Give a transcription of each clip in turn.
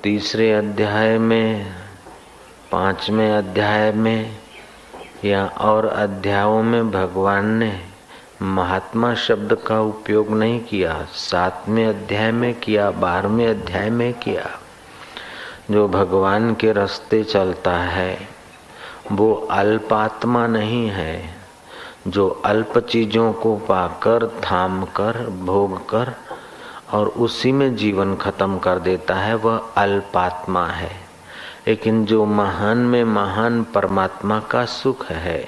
तीसरे अध्याय में, पांचवें अध्याय में या और अध्यायों में भगवान ने महात्मा शब्द का उपयोग नहीं किया। 7वें अध्याय में किया, 12वें अध्याय में किया। जो भगवान के रास्ते चलता है वो अल्पात्मा नहीं है। जो अल्प चीजों को पाकर, थाम कर, भोग कर और उसी में जीवन खत्म कर देता है वह अल्पात्मा है। लेकिन जो महान में महान परमात्मा का सुख है,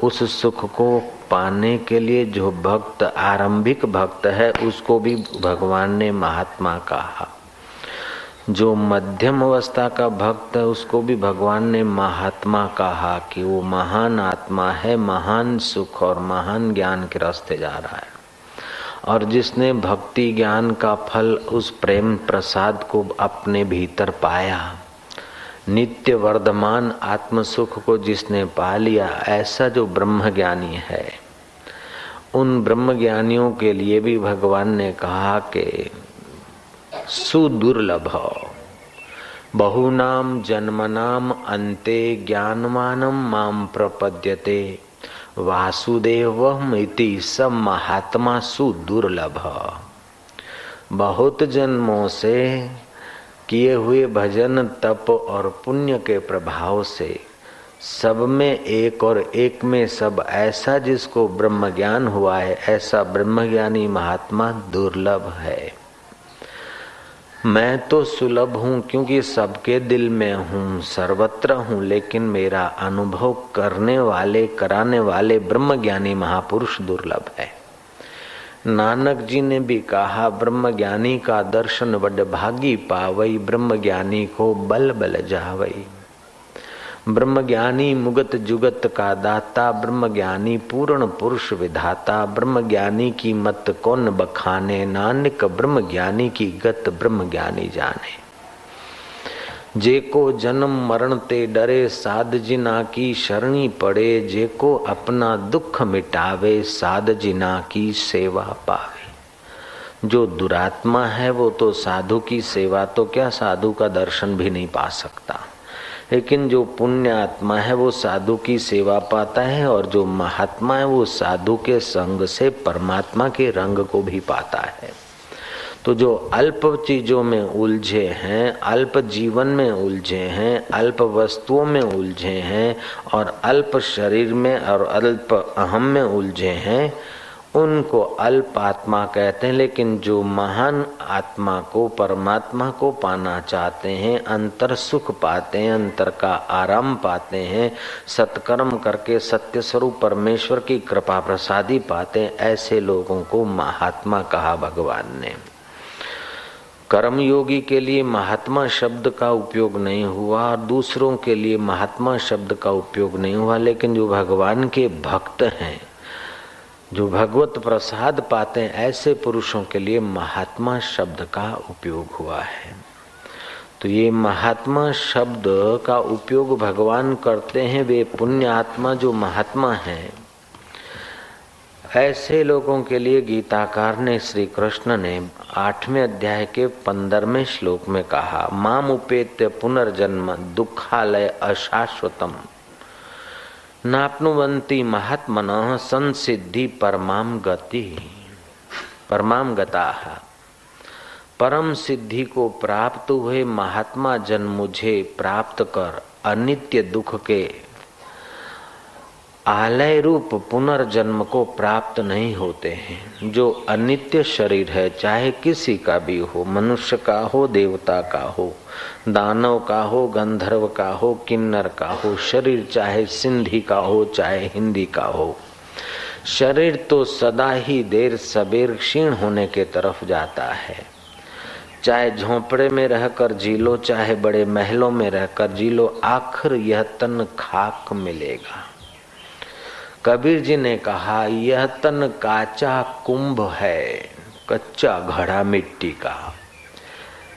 उस सुख को पाने के लिए जो भक्त, आरंभिक भक्त है, उसको भी भगवान ने महात्मा कहा। जो मध्यम अवस्था का भक्त है उसको भी भगवान ने महात्मा कहा कि वो महान आत्मा है, महान सुख और महान ज्ञान के रास्ते जा रहा है। और जिसने भक्ति ज्ञान का फल, उस प्रेम प्रसाद को अपने भीतर पाया, नित्य वर्धमान आत्म सुख को जिसने पा लिया, ऐसा जो ब्रह्म ज्ञानी है, उन ब्रह्म ज्ञानियों के लिए भी भगवान ने कहा कि सुदुर्लभ बहुनाम जन्मनाम अन्ते ज्ञानवानम माम प्रपद्यते वासुदेवमिति स महात्मा सुदुर्लभ। बहुत जन्मों से किए हुए भजन, तप और पुण्य के प्रभाव से सब में एक और एक में सब, ऐसा जिसको ब्रह्म ज्ञान हुआ है, ऐसा ब्रह्मज्ञानी महात्मा दुर्लभ है। मैं तो सुलभ हूँ क्योंकि सबके दिल में हूँ, सर्वत्र हूँ, लेकिन मेरा अनुभव करने वाले, कराने वाले ब्रह्मज्ञानी महापुरुष दुर्लभ है। नानक जी ने भी कहा, ब्रह्मज्ञानी का दर्शन वड भागी पावई, ब्रह्मज्ञानी को बल बल जावई। ब्रह्मज्ञानी मुगत जुगत का दाता, ब्रह्मज्ञानी पूर्ण पुरुष विधाता। ब्रह्मज्ञानी की मत कौन बखाने, नानक ब्रह्मज्ञानी की गत ब्रह्मज्ञानी जाने। जेको जन्म मरण ते डरे, साध जिना की शरणी पड़े। जेको अपना दुख मिटावे, साध जिना की सेवा पावे। जो दुरात्मा है वो तो साधु की सेवा तो क्या, साधु का दर्शन भी नहीं पा सकता। लेकिन जो पुण्य आत्मा है वो साधु की सेवा पाता है, और जो महात्मा है वो साधु के संग से परमात्मा के रंग को भी पाता है। तो जो अल्प चीजों में उलझे हैं, अल्प जीवन में उलझे हैं, अल्प वस्तुओं में उलझे हैं और अल्प शरीर में और अल्प अहम में उलझे हैं, उनको अल्प आत्मा कहते हैं। लेकिन जो महान आत्मा को, परमात्मा को पाना चाहते हैं, अंतर सुख पाते हैं, अंतर का आराम पाते हैं, सत्कर्म करके सत्य स्वरूप परमेश्वर की कृपा प्रसादी पाते हैं, ऐसे लोगों को महात्मा कहा भगवान ने। कर्मयोगी के लिए महात्मा शब्द का उपयोग नहीं हुआ और दूसरों के लिए महात्मा शब्द का उपयोग नहीं हुआ। लेकिन जो भगवान के भक्त हैं, जो भगवत प्रसाद पाते हैं, ऐसे पुरुषों के लिए महात्मा शब्द का उपयोग हुआ है। तो ये महात्मा शब्द का उपयोग भगवान करते हैं, वे पुण्य आत्मा जो महात्मा हैं। ऐसे लोगों के लिए गीताकार ने, श्री कृष्ण ने 8वें अध्याय के 15वें श्लोक में कहा, माम उपेत्य पुनर्जन्म दुखालय अशाश्वतम नाप्नुवन्ति महात्मनः संसिद्धि परमाम गति। परमाम गताः, परम सिद्धि को प्राप्त हुए महात्मा जन मुझे प्राप्त कर अनित्य दुख के आलय रूप पुनर्जन्म को प्राप्त नहीं होते हैं। जो अनित्य शरीर है, चाहे किसी का भी हो, मनुष्य का हो, देवता का हो, दानव का हो, गंधर्व का हो, किन्नर का हो, शरीर चाहे सिंधी का हो, चाहे हिंदी का हो, शरीर तो सदा ही देर सबेर क्षीण होने के तरफ जाता है। चाहे झोंपड़े में रहकर जी लो, चाहे बड़े महलों में रहकर जी लो, आखिर यह तन खाक मिलेगा। कबीर जी ने कहा, यह तन काचा कुंभ है, कच्चा घड़ा मिट्टी का।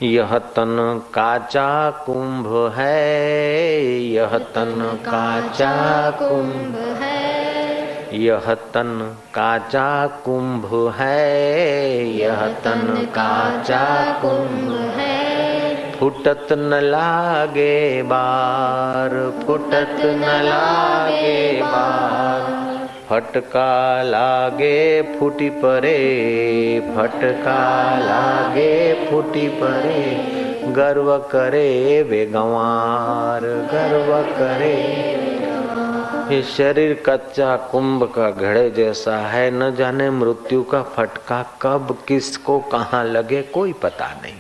यह तन काचा कुंभ है, यह तन काचा कुंभ है, यह तन काचा कुंभ है, यह तन काचा कुंभ है। फुटत न लागे बार, फुटत न लागे बार। फटका लागे फूटी परे, फटका लागे फूटी परे। गर्व करे वे गंवार, गर्व करे। ये शरीर कच्चा कुंभ का घड़े जैसा है, न जाने मृत्यु का फटका कब किसको कहाँ लगे कोई पता नहीं।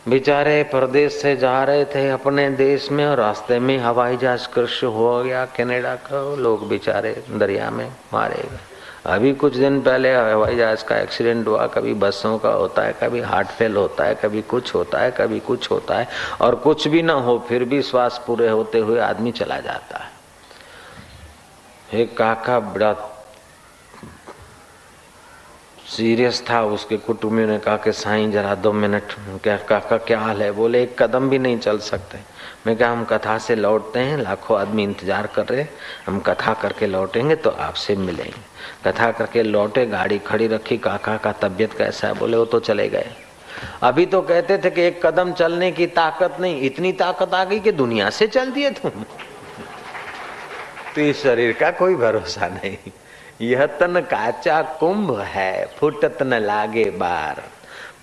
बेचारे परदेश से जा रहे थे अपने देश में और रास्ते में हवाई जहाज क्रश हो गया कनाडा का, लोग बेचारे दरिया में मारे गए। अभी कुछ दिन पहले हवाई जहाज का एक्सीडेंट हुआ, कभी बसों का होता है, कभी हार्ट फेल होता है, कभी कुछ होता है, कभी कुछ होता है, और कुछ भी ना हो फिर भी श्वास पूरे होते हुए आदमी चला जाता है। एक काका बड़ा सीरियस था, उसके कुटुंबियों ने कहा कि साईं जरा 2 मिनट। क्या काका क्या हाल है? बोले 1 कदम भी नहीं चल सकते। मैं क्या, हम कथा से लौटते हैं, लाखों आदमी इंतजार कर रहे, हम कथा करके लौटेंगे तो आपसे मिलेंगे। कथा करके लौटे, गाड़ी खड़ी रखी, काका का तबीयत कैसा है? बोले वो तो चले गए। अभी तो कहते थे कि 1 कदम चलने की ताकत नहीं, इतनी ताकत आ गई कि दुनिया से चल दिए तुम। तो इस शरीर का कोई भरोसा नहीं। यह तन काचा कुंभ है, फुटत न लागे बार।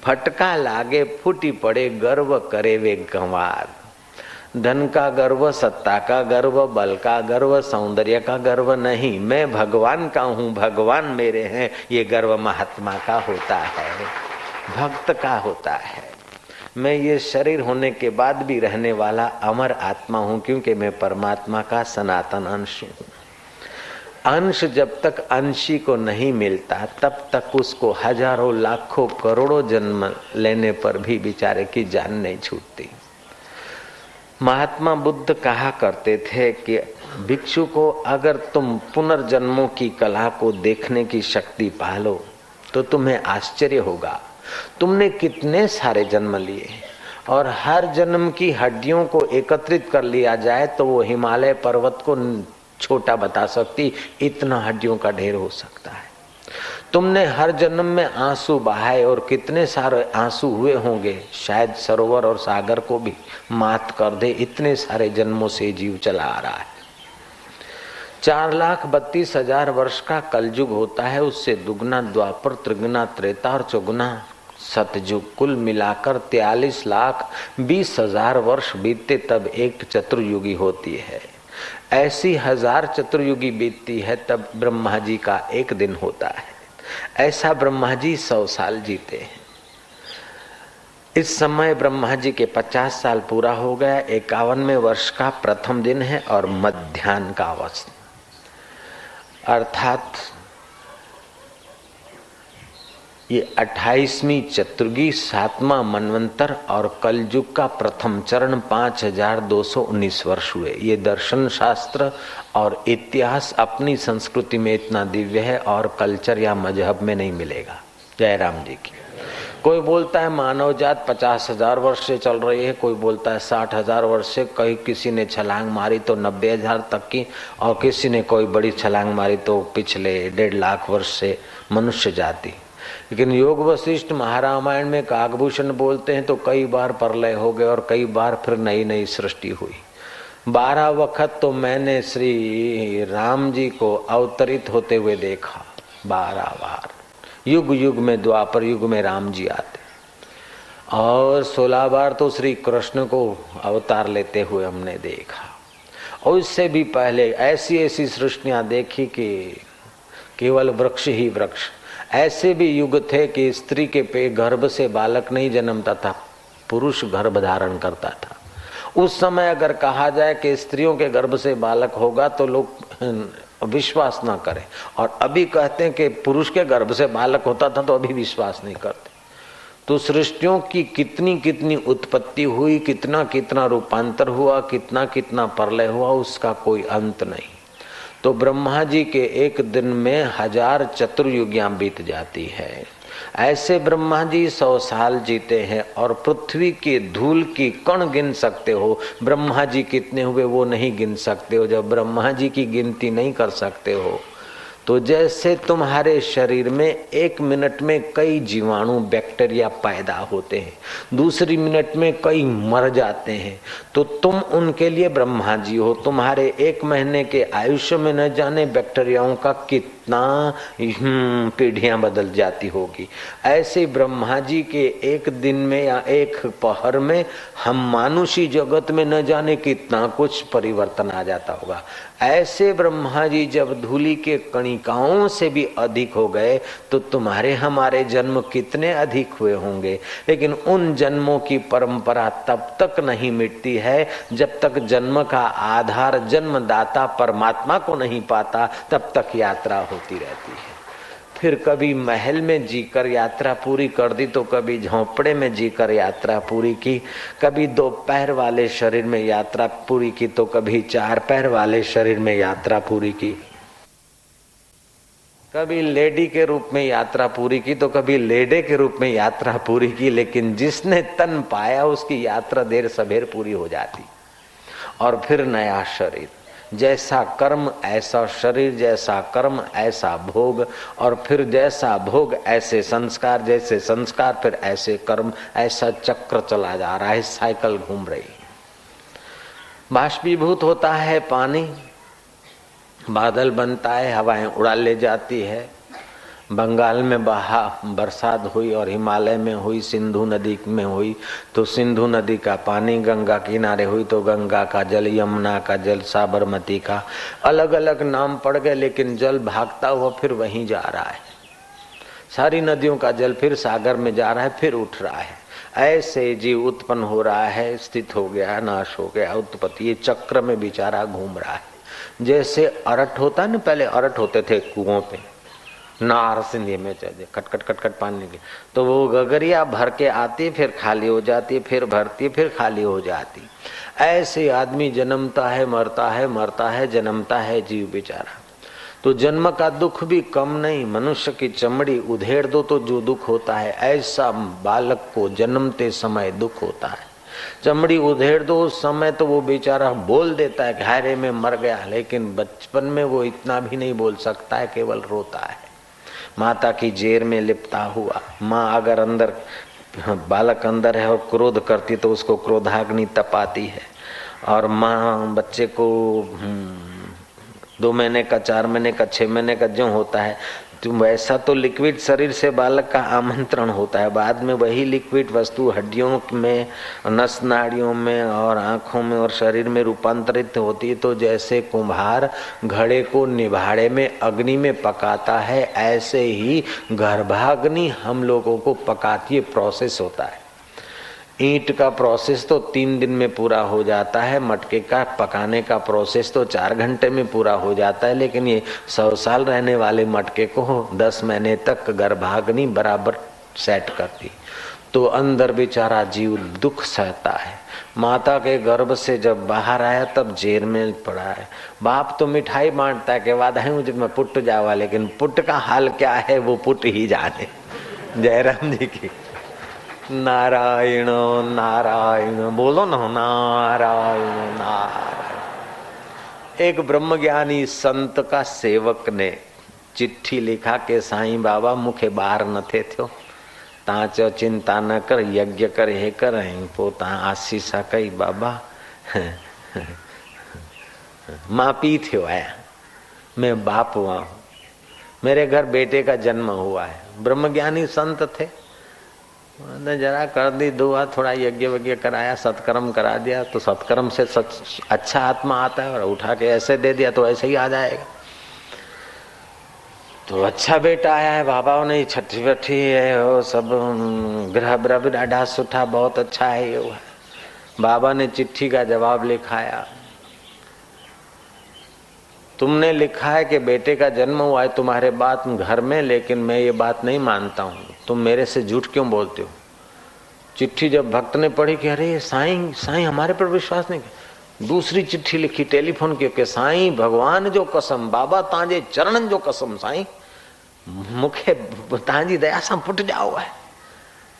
फटका लागे फूटी पड़े, गर्व करे वे गंवार। धन का गर्व, सत्ता का गर्व, बल का गर्व, सौंदर्य का गर्व नहीं, मैं भगवान का हूँ, भगवान मेरे हैं, ये गर्व महात्मा का होता है, भक्त का होता है। मैं ये शरीर होने के बाद भी रहने वाला अमर आत्मा हूँ, क्योंकि मैं परमात्मा का सनातन अंश हूँ। अंश जब तक अंशी को नहीं मिलता तब तक उसको हजारों लाखों करोड़ों जन्म लेने पर भी बेचारे की जान नहीं छूटती। महात्मा बुद्ध कहा करते थे कि भिक्षु को अगर तुम पुनर्जन्मों की कला को देखने की शक्ति पालो तो तुम्हें आश्चर्य होगा। तुमने कितने सारे जन्म लिए और हर जन्म की हड्डियों को एकत्रित कर लिया जाए तो वो हिमालय पर्वत को छोटा बता सकती, इतना हड्डियों का ढेर हो सकता है। तुमने हर जन्म में आंसू बहाए और कितने सारे आंसू हुए होंगे, शायद सरोवर और सागर को भी मात कर दे, इतने सारे जन्मों से जीव चला आ रहा है। 4,32,000 वर्ष का कलयुग होता है, उससे दुगना द्वापर, त्रिगुना त्रेता और चौगुना सतयुग, कुल मिलाकर 43,20,000 वर्ष बीतते तब एक चतुर्युगी होती है। ऐसी 1000 चतुर्युगी बीतती है तब ब्रह्मा जी का एक दिन होता है। ऐसा ब्रह्मा जी 100 साल जीते हैं। इस समय ब्रह्मा जी के 50 साल पूरा हो गया। 51वें वर्ष का प्रथम दिन है और मध्याह्न का अवस्था, अर्थात ये 28वीं चतुर्गी, 7वां मनवंतर और कलयुग का प्रथम चरण 5219 वर्ष हुए। ये दर्शन शास्त्र और इतिहास अपनी संस्कृति में इतना दिव्य है और कल्चर या मजहब में नहीं मिलेगा। जय राम जी की। कोई बोलता है मानव जात 50,000 वर्ष से चल रही है, कोई बोलता है 60,000 वर्ष से, कहीं किसी ने छलांग मारी तो 90,000 तक की, और किसी ने कोई बड़ी छलांग मारी तो पिछले 1.5 लाख वर्ष से मनुष्य जाति। लेकिन योग वशिष्ठ महारामायण में काकभूषण बोलते हैं तो कई बार प्रलय हो गए और कई बार फिर नई नई सृष्टि हुई। 12 वक्त तो मैंने श्री राम जी को अवतरित होते हुए देखा, 12 बार। युग युग में, द्वापर युग में राम जी आते, और 16 बार तो श्री कृष्ण को अवतार लेते हुए हमने देखा। और इससे भी पहले ऐसी ऐसी सृष्टियां देखी कि केवल वृक्ष ही वृक्ष। ऐसे भी युग थे कि स्त्री के गर्भ से बालक नहीं जन्मता था, पुरुष गर्भ धारण करता था। उस समय अगर कहा जाए कि स्त्रियों के गर्भ से बालक होगा तो लोग विश्वास ना करें, और अभी कहते हैं कि पुरुष के गर्भ से बालक होता था तो अभी विश्वास नहीं करते। तो सृष्टियों की कितनी कितनी उत्पत्ति हुई, कितना कितना रूपांतर हुआ, कितना कितना प्रलय हुआ, उसका कोई अंत नहीं। तो ब्रह्मा जी के एक दिन में 1000 चतुर्युगियां बीत जाती है। ऐसे ब्रह्मा जी 100 साल जीते हैं और पृथ्वी की धूल की कण गिन सकते हो, ब्रह्मा जी कितने हुए वो नहीं गिन सकते हो। जब ब्रह्मा जी की गिनती नहीं कर सकते हो तो जैसे तुम्हारे शरीर में 1 मिनट में कई जीवाणु बैक्टीरिया पैदा होते हैं, दूसरी मिनट में कई मर जाते हैं, तो तुम उनके लिए ब्रह्मा जी हो। तुम्हारे 1 महीने के आयुष्य में न जाने बैक्टीरियाओं का कितना पीढ़ियां बदल जाती होगी। ऐसे ब्रह्मा जी के 1 दिन में या 1 पहर में हम मानुषी जगत में न जाने कितना कुछ परिवर्तन आ जाता होगा। ऐसे ब्रह्मा जी जब धूलि के कणिकाओं से भी अधिक हो गए तो तुम्हारे हमारे जन्म कितने अधिक हुए होंगे। लेकिन उन जन्मों की परंपरा तब तक नहीं मिटती है जब तक जन्म का आधार जन्मदाता परमात्मा को नहीं पाता, तब तक यात्रा होती रहती है। फिर कभी महल में जीकर यात्रा पूरी कर दी तो कभी झोंपड़े में जीकर यात्रा पूरी की, कभी 2 पैर वाले शरीर में यात्रा पूरी की तो कभी 4 पैर वाले शरीर में यात्रा पूरी की, कभी लेडी के रूप में यात्रा पूरी की तो कभी लेडे के रूप में यात्रा पूरी की। लेकिन जिसने तन पाया उसकी यात्रा देर सबेर पूरी हो जाती। और फिर नया शरीर, जैसा कर्म ऐसा शरीर, जैसा कर्म ऐसा भोग, और फिर जैसा भोग ऐसे संस्कार, जैसे संस्कार फिर ऐसे कर्म, ऐसा चक्र चला जा रहा है, साइकिल घूम रही। बाष्पीभूत होता है पानी, बादल बनता है, हवाएं उड़ा ले जाती है। बंगाल में बरसात हुई और हिमालय में हुई, सिंधु नदी में हुई तो सिंधु नदी का पानी गंगा किनारे हुई तो गंगा का जल, यमुना का जल, साबरमती का, अलग अलग नाम पड़ गए लेकिन जल भागता हुआ फिर वहीं जा रहा है। सारी नदियों का जल फिर सागर में जा रहा है, फिर उठ रहा है। ऐसे जीव उत्पन्न हो रहा है, स्थित हो गया, नाश हो गया, उत्पत्ति, ये चक्र में बेचारा घूम रहा है। जैसे अरट होता है ना, पहले अरट होते थे कुओं पे, नार सिंधी में चले खटखट खटखट पानी की, तो वो गगरिया भर के आती, फिर खाली हो जाती, फिर भरती, फिर खाली हो जाती। ऐसे आदमी जन्मता है, मरता है, मरता है, जन्मता है जीव बेचारा। तो जन्म का दुख भी कम नहीं, मनुष्य की चमड़ी उधेड़ दो तो जो दुख होता है, ऐसा बालक को जन्मते समय दुख होता है। चमड़ी उधेड़ दो उस समय तो वो बेचारा बोल देता है घायरे में मर गया, लेकिन बचपन में वो इतना भी नहीं बोल सकता है, केवल रोता है। माता की जेर में लिपटा हुआ, माँ अगर अंदर, बालक अंदर है और क्रोध करती तो उसको क्रोधाग्नि तपाती है। और माँ बच्चे को 2 महीने का, 4 महीने का, 6 महीने का जो होता है, तो वैसा तो लिक्विड शरीर से बालक का आमंत्रण होता है। बाद में वही लिक्विड वस्तु हड्डियों में, नस नाड़ियों में और आँखों में और शरीर में रूपांतरित होती है। तो जैसे कुम्हार घड़े को निभाड़े में अग्नि में पकाता है, ऐसे ही गर्भाग्नि हम लोगों को पकाती है, प्रोसेस होता है। ईंट का प्रोसेस तो 3 दिन में पूरा हो जाता है, मटके का पकाने का प्रोसेस तो 4 घंटे में पूरा हो जाता है। लेकिन ये 100 साल रहने वाले मटके को 10 महीने तक गर्भाग्नि बराबर सेट करती। तो अंदर बेचारा जीव दुख सहता है। माता के गर्भ से जब बाहर आया तब जेल में पड़ा है। बाप तो मिठाई बांटता है कि वादा मुझे मैं पुट जावा, लेकिन पुट का हाल क्या है वो पुट ही जाने। जयराम जी की नारायण नारायण बोलो ना, नारायण नारायण। एक ब्रह्मज्ञानी संत का सेवक ने चिट्ठी लिखा के साईं बाबा मुखे बाहर न थे थो, ता चो चिंता न कर, यज्ञ कर हे कर पोता आशीषा कई बाबा मां पी थियो आया, मैं बाप हुआ हूं, मेरे घर बेटे का जन्म हुआ है। ब्रह्मज्ञानी संत थे, जरा कर दी दुआ, थोड़ा यज्ञ वज्ञ कराया, सत्कर्म करा दिया तो सत्कर्म से अच्छा आत्मा आता है, और उठा के ऐसे दे दिया तो ऐसे ही आ जाएगा। तो अच्छा बेटा आया है, बाबा ने छठी वठी है वो सब, ग्रह ब्रह भी ॾाढा सुठा, बहुत अच्छा है ये। बाबा ने चिट्ठी का जवाब लिखाया, तुमने लिखा है कि बेटे का जन्म हुआ है तुम्हारे बात घर में, लेकिन मैं ये बात नहीं मानता हूँ, तुम मेरे से झूठ क्यों बोलते हो। चिट्ठी जब भक्त ने पढ़ी कि अरे साईं, साईं हमारे पर विश्वास नहीं किया। दूसरी चिट्ठी लिखी, टेलीफोन किया कि साईं भगवान जो कसम, बाबा तांजे चरणन जो कसम, साईं मुखे तांजी दया से पुट जाओ है,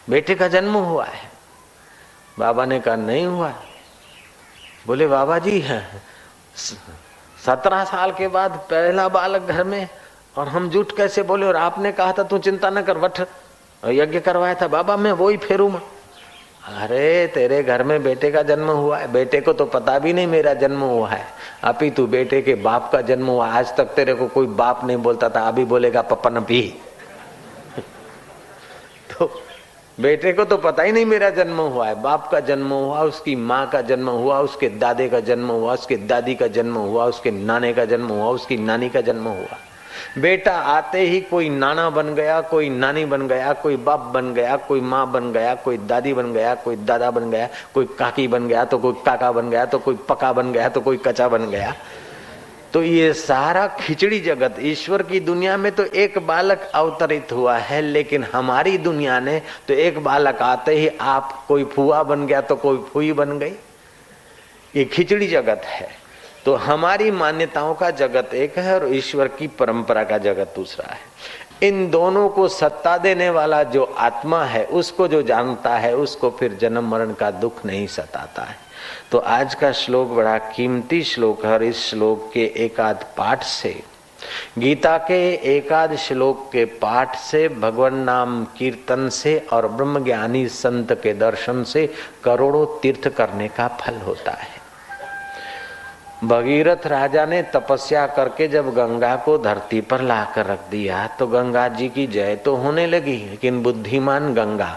बेटे का जन्म हुआ है। बाबा ने कहा नहीं हुआ। बोले बाबा जी 17 साल के बाद पहला बालक घर में, और हम झूठ कैसे बोले? और आपने कहा था तू चिंता न कर, वठ यज्ञ करवाया था बाबा, मैं वही फेरूंगा। अरे तेरे घर में बेटे का जन्म हुआ है, बेटे को तो पता भी नहीं मेरा जन्म हुआ है, अभी तू बेटे के बाप का जन्म हुआ। आज तक तेरे को कोई बाप नहीं बोलता था, अभी बोलेगा पप्पन पी। तो बेटे को तो पता ही नहीं मेरा जन्म हुआ है, बाप का जन्म हुआ, उसकी माँ का जन्म हुआ, उसके दादे का जन्म हुआ, उसके दादी का जन्म हुआ, उसके नाने का जन्म हुआ, उसकी नानी का जन्म हुआ। बेटा आते ही कोई नाना बन गया, कोई नानी बन गया, कोई बाप बन गया, कोई माँ बन गया, कोई दादी बन गया, कोई दादा बन गया, कोई काकी बन गया, तो कोई काका बन गया, तो कोई पका बन गया, तो कोई कचा बन गया। तो ये सारा खिचड़ी जगत, ईश्वर की दुनिया में तो एक बालक अवतरित हुआ है, लेकिन हमारी दुनिया ने तो एक बालक आते ही आप कोई फुआ बन गया तो कोई फुई बन गई। ये खिचड़ी जगत है। तो हमारी मान्यताओं का जगत एक है और ईश्वर की परंपरा का जगत दूसरा है। इन दोनों को सत्ता देने वाला जो आत्मा है, उसको जो जानता है, उसको फिर जन्म मरण का दुख नहीं सताता है। तो आज का श्लोक बड़ा कीमती श्लोक है और इस श्लोक के एकाध पाठ से, गीता के एकाध श्लोक के पाठ से, भगवान नाम कीर्तन से और ब्रह्मज्ञानी संत के दर्शन से करोड़ों तीर्थ करने का फल होता है। भगीरथ राजा ने तपस्या करके जब गंगा को धरती पर लाकर रख दिया तो गंगा जी की जय तो होने लगी, लेकिन बुद्धिमान गंगा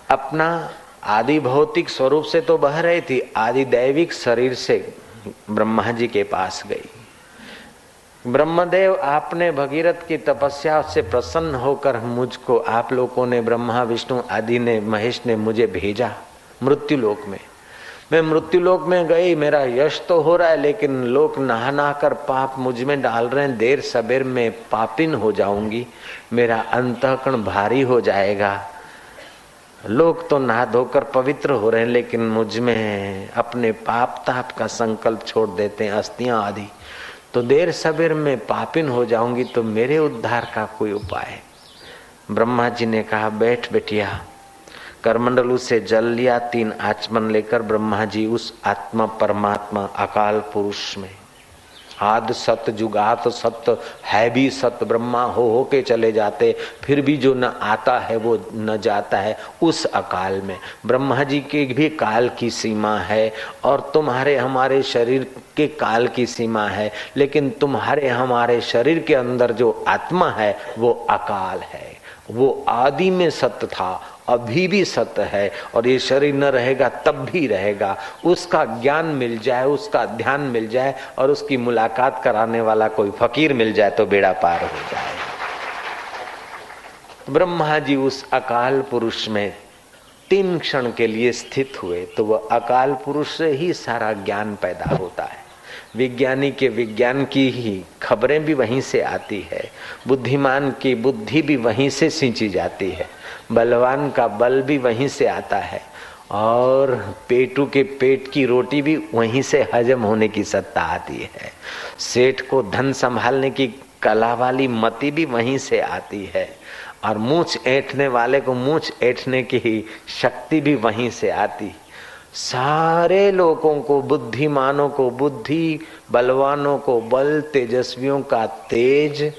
अपना आदि भौतिक स्वरूप से तो बह रही थी, आदि दैविक शरीर से ब्रह्मा जी के पास गई। ब्रह्मदेव, आपने भगीरथ की तपस्या से प्रसन्न होकर मुझको, आप लोगों ने, ब्रह्मा विष्णु आदि ने, महेश ने मुझे भेजा मृत्युलोक में। मैं मृत्युलोक में गई, मेरा यश तो हो रहा है, लेकिन लोग नहा नहा कर पाप मुझ में डाल रहे हैं। देर सबेर में पापिन हो जाऊंगी, मेरा अंतःकरण भारी हो जाएगा। लोग तो नहा धोकर पवित्र हो रहे हैं, लेकिन मुझ में अपने पाप ताप का संकल्प छोड़ देते हैं, अस्थियां आदि। तो देर सबेर में पापिन हो जाऊंगी, तो मेरे उद्धार का कोई उपाय है? ब्रह्मा जी ने कहा, बैठ बेटिया। करमंडलू से जल लिया, 3 आचमन लेकर ब्रह्मा जी उस आत्मा परमात्मा अकाल पुरुष में, आद सत जुगात सत्य है भी सत्य ब्रह्मा हो के चले जाते, फिर भी जो न आता है वो न जाता है उस अकाल में। ब्रह्मा जी के भी काल की सीमा है और तुम्हारे हमारे शरीर के काल की सीमा है, लेकिन तुम्हारे हमारे शरीर के अंदर जो आत्मा है वो अकाल है। वो आदि में सत्य था, अभी भी सत्य है, और ये शरीर न रहेगा तब भी रहेगा। उसका ज्ञान मिल जाए, उसका ध्यान मिल जाए और उसकी मुलाकात कराने वाला कोई फकीर मिल जाए तो बेड़ा पार हो जाए। ब्रह्मा जी उस अकाल पुरुष में 3 क्षण के लिए स्थित हुए, तो वह अकाल पुरुष से ही सारा ज्ञान पैदा होता है। विज्ञानी के विज्ञान की ही खबरें भी वहीं से आती है, बुद्धिमान की बुद्धि भी वहीं से सिंची जाती है, बलवान का बल भी वहीं से आता है, और पेटू के पेट की रोटी भी वहीं से हजम होने की सत्ता आती है। सेठ को धन संभालने की कला वाली मति भी वहीं से आती है, और मूंछ ऐंठने वाले को मूंछ ऐंठने की शक्ति भी वहीं से आती। सारे लोगों को, बुद्धिमानों को बुद्धि, बलवानों को बल, तेजस्वियों का तेज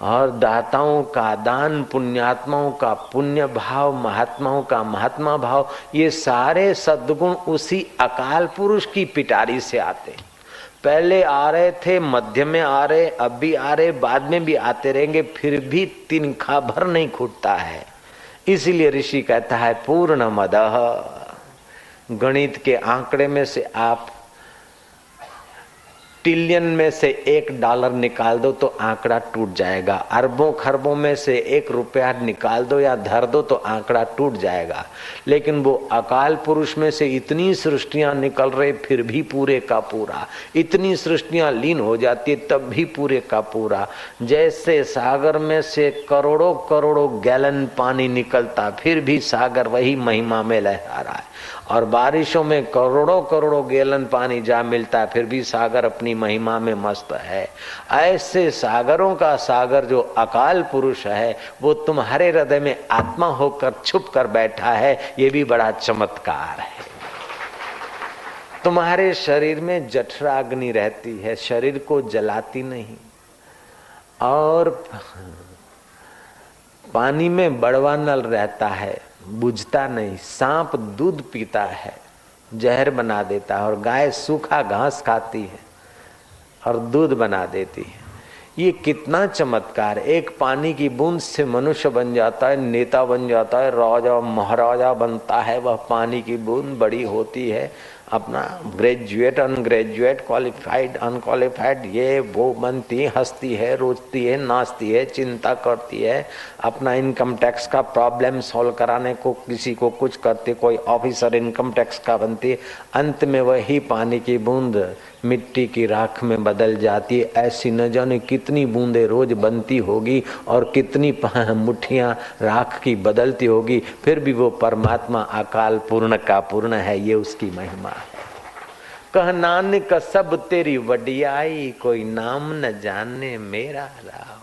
और दाताओं का दान, पुण्यात्माओं का पुण्य भाव, महात्माओं का महात्मा भाव, ये सारे सद्गुण उसी अकाल पुरुष की पिटारी से आते। पहले आ रहे थे, मध्य में आ रहे, अब भी आ रहे, बाद में भी आते रहेंगे, फिर भी तिनका भर नहीं खूटता है। इसीलिए ऋषि कहता है पूर्णमदः। गणित के आंकड़े में से आप ट्रिलियन में से $1 निकाल दो तो आंकड़ा टूट जाएगा, अरबों खरबों में से ₹1 निकाल दो या धर दो तो आंकड़ा टूट जाएगा। लेकिन वो अकाल पुरुष में से इतनी सृष्टियां निकल रही, फिर भी पूरे का पूरा, इतनी सृष्टियां लीन हो जाती है तब भी पूरे का पूरा। जैसे सागर में से करोड़ों करोड़ों गैलन पानी निकलता, फिर भी सागर वही महिमा में लहरा रहा है, और बारिशों में करोड़ों करोड़ों गैलन पानी जा मिलता है, फिर भी सागर अपनी महिमा में मस्त है। ऐसे सागरों का सागर जो अकाल पुरुष है, वो तुम्हारे हृदय में आत्मा होकर छुप कर बैठा है, ये भी बड़ा चमत्कार है। तुम्हारे शरीर में जठराग्नि रहती है, शरीर को जलाती नहीं। और पानी में बड़वा नल रहता है, बुझता नहीं। सांप दूध पीता है, जहर बना देता है, और गाय सूखा घास खाती है और दूध बना देती है। ये कितना चमत्कार! एक पानी की बूंद से मनुष्य बन जाता है, नेता बन जाता है, राजा महाराजा बनता है। वह पानी की बूंद बड़ी होती है, अपना ग्रेजुएट अनग्रेजुएट क्वालिफाइड अनक्वालिफाइड ये वो बनती, हंसती है, रोती है, नाचती है, चिंता करती है, अपना इनकम टैक्स का प्रॉब्लम सॉल्व कराने को किसी को कुछ करती, कोई ऑफिसर इनकम टैक्स का बनती है। अंत में वही पानी की बूंद मिट्टी की राख में बदल जाती है। ऐसी न जाने कितनी बूंदें रोज बनती होगी और कितनी मुट्ठियां राख की बदलती होगी, फिर भी वो परमात्मा अकाल पूर्ण का पूर्ण है। ये उसकी महिमा है। कह नानक सब तेरी वडियाई, कोई नाम न जाने मेरा राव।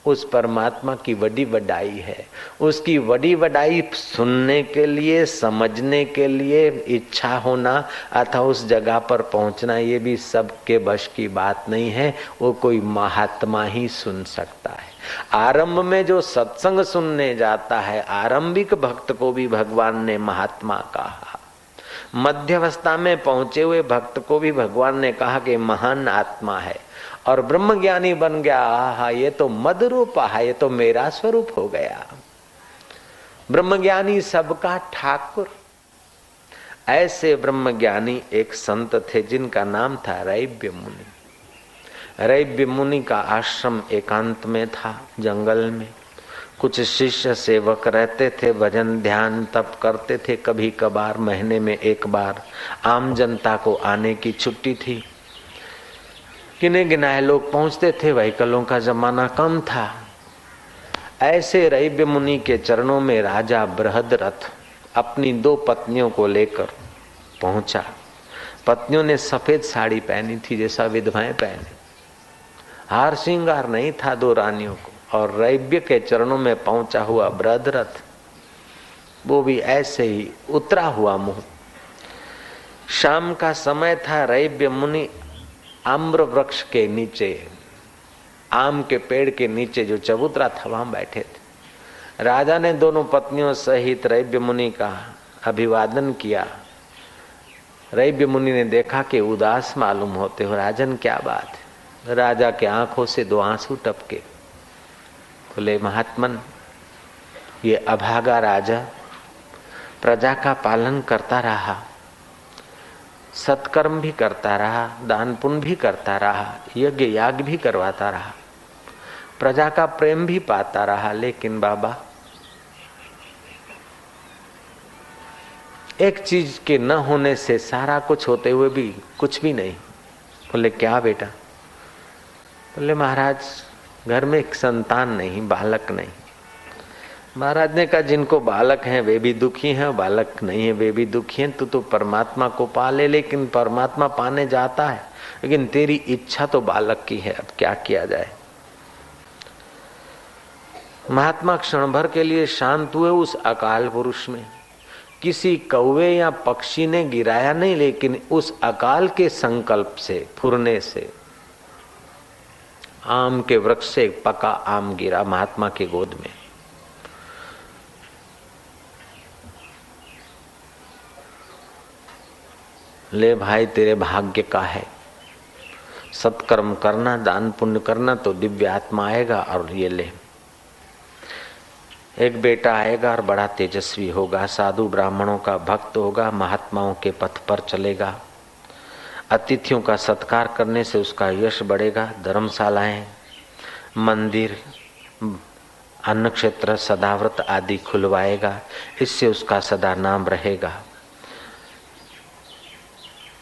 उस परमात्मा की बड़ी वडाई है। उसकी बड़ी वडाई सुनने के लिए, समझने के लिए इच्छा होना अथवा उस जगह पर पहुंचना, ये भी सबके बश की बात नहीं है। वो कोई महात्मा ही सुन सकता है। आरंभ में जो सत्संग सुनने जाता है, आरंभिक भक्त को भी भगवान ने महात्मा कहा। मध्यवस्था में पहुंचे हुए भक्त को भी भगवान ने कहा कि महान आत्मा है। और ब्रह्मज्ञानी बन गया, आहा ये तो मद रूप है, ये तो मेरा स्वरूप हो गया। ब्रह्मज्ञानी सबका ठाकुर। ऐसे ब्रह्मज्ञानी एक संत थे जिनका नाम था रैब्य मुनि। रैब्य मुनि का आश्रम एकांत में था, जंगल में। कुछ शिष्य सेवक रहते थे, भजन ध्यान तप करते थे। कभी कभार महीने में एक बार आम जनता को आने की छुट्टी थी। गिने गिनाए लोग पहुंचते थे, व्हीकलों का जमाना कम था। ऐसे रैब्य मुनि के चरणों में राजा बृहद्रथ अपनी 2 पत्नियों को लेकर पहुंचा। पत्नियों ने सफेद साड़ी पहनी थी जैसा विधवाएं पहने, हार श्रृंगार नहीं था 2 रानियों को। और रैब्य के चरणों में पहुंचा हुआ बृहद्रथ, वो भी ऐसे ही उतरा हुआ मुंह। शाम का समय था। रैब्य मुनि आम्र वृक्ष के नीचे, आम के पेड़ के नीचे जो चबूतरा था वहां बैठे थे। राजा ने दोनों पत्नियों सहित रैब्य मुनि का अभिवादन किया। रैब्य मुनि ने देखा कि उदास मालूम होते हो। राजन क्या बात है? राजा के आंखों से 2 आंसू टपके। बोले महात्मन, ये अभागा राजा प्रजा का पालन करता रहा, सत्कर्म भी करता रहा, दान पुण्य भी करता रहा, यज्ञ याग भी करवाता रहा, प्रजा का प्रेम भी पाता रहा। लेकिन बाबा, एक चीज के न होने से सारा कुछ होते हुए भी कुछ भी नहीं। बोले क्या बेटा? बोले महाराज, घर में एक संतान नहीं, बालक नहीं। महाराज ने कहा जिनको बालक हैं वे भी दुखी हैं, बालक नहीं है वे भी दुखी हैं। तू तो परमात्मा को पा ले। लेकिन परमात्मा पाने जाता है, लेकिन तेरी इच्छा तो बालक की है। अब क्या किया जाए? महात्मा क्षण भर के लिए शांत हुए उस अकाल पुरुष में। किसी कौवे या पक्षी ने गिराया नहीं, लेकिन उस अकाल के संकल्प से, फुरने से आम के वृक्ष से एक पका आम गिरा महात्मा के गोद में। ले भाई, तेरे भाग्य का है। सत्कर्म करना, दान पुण्य करना तो दिव्य आत्मा आएगा। और ये ले, एक बेटा आएगा और बड़ा तेजस्वी होगा, साधु ब्राह्मणों का भक्त होगा, महात्माओं के पथ पर चलेगा। अतिथियों का सत्कार करने से उसका यश बढ़ेगा। धर्मशालाएं, मंदिर, अन्न क्षेत्र, सदाव्रत आदि खुलवाएगा। इससे उसका सदा नाम रहेगा।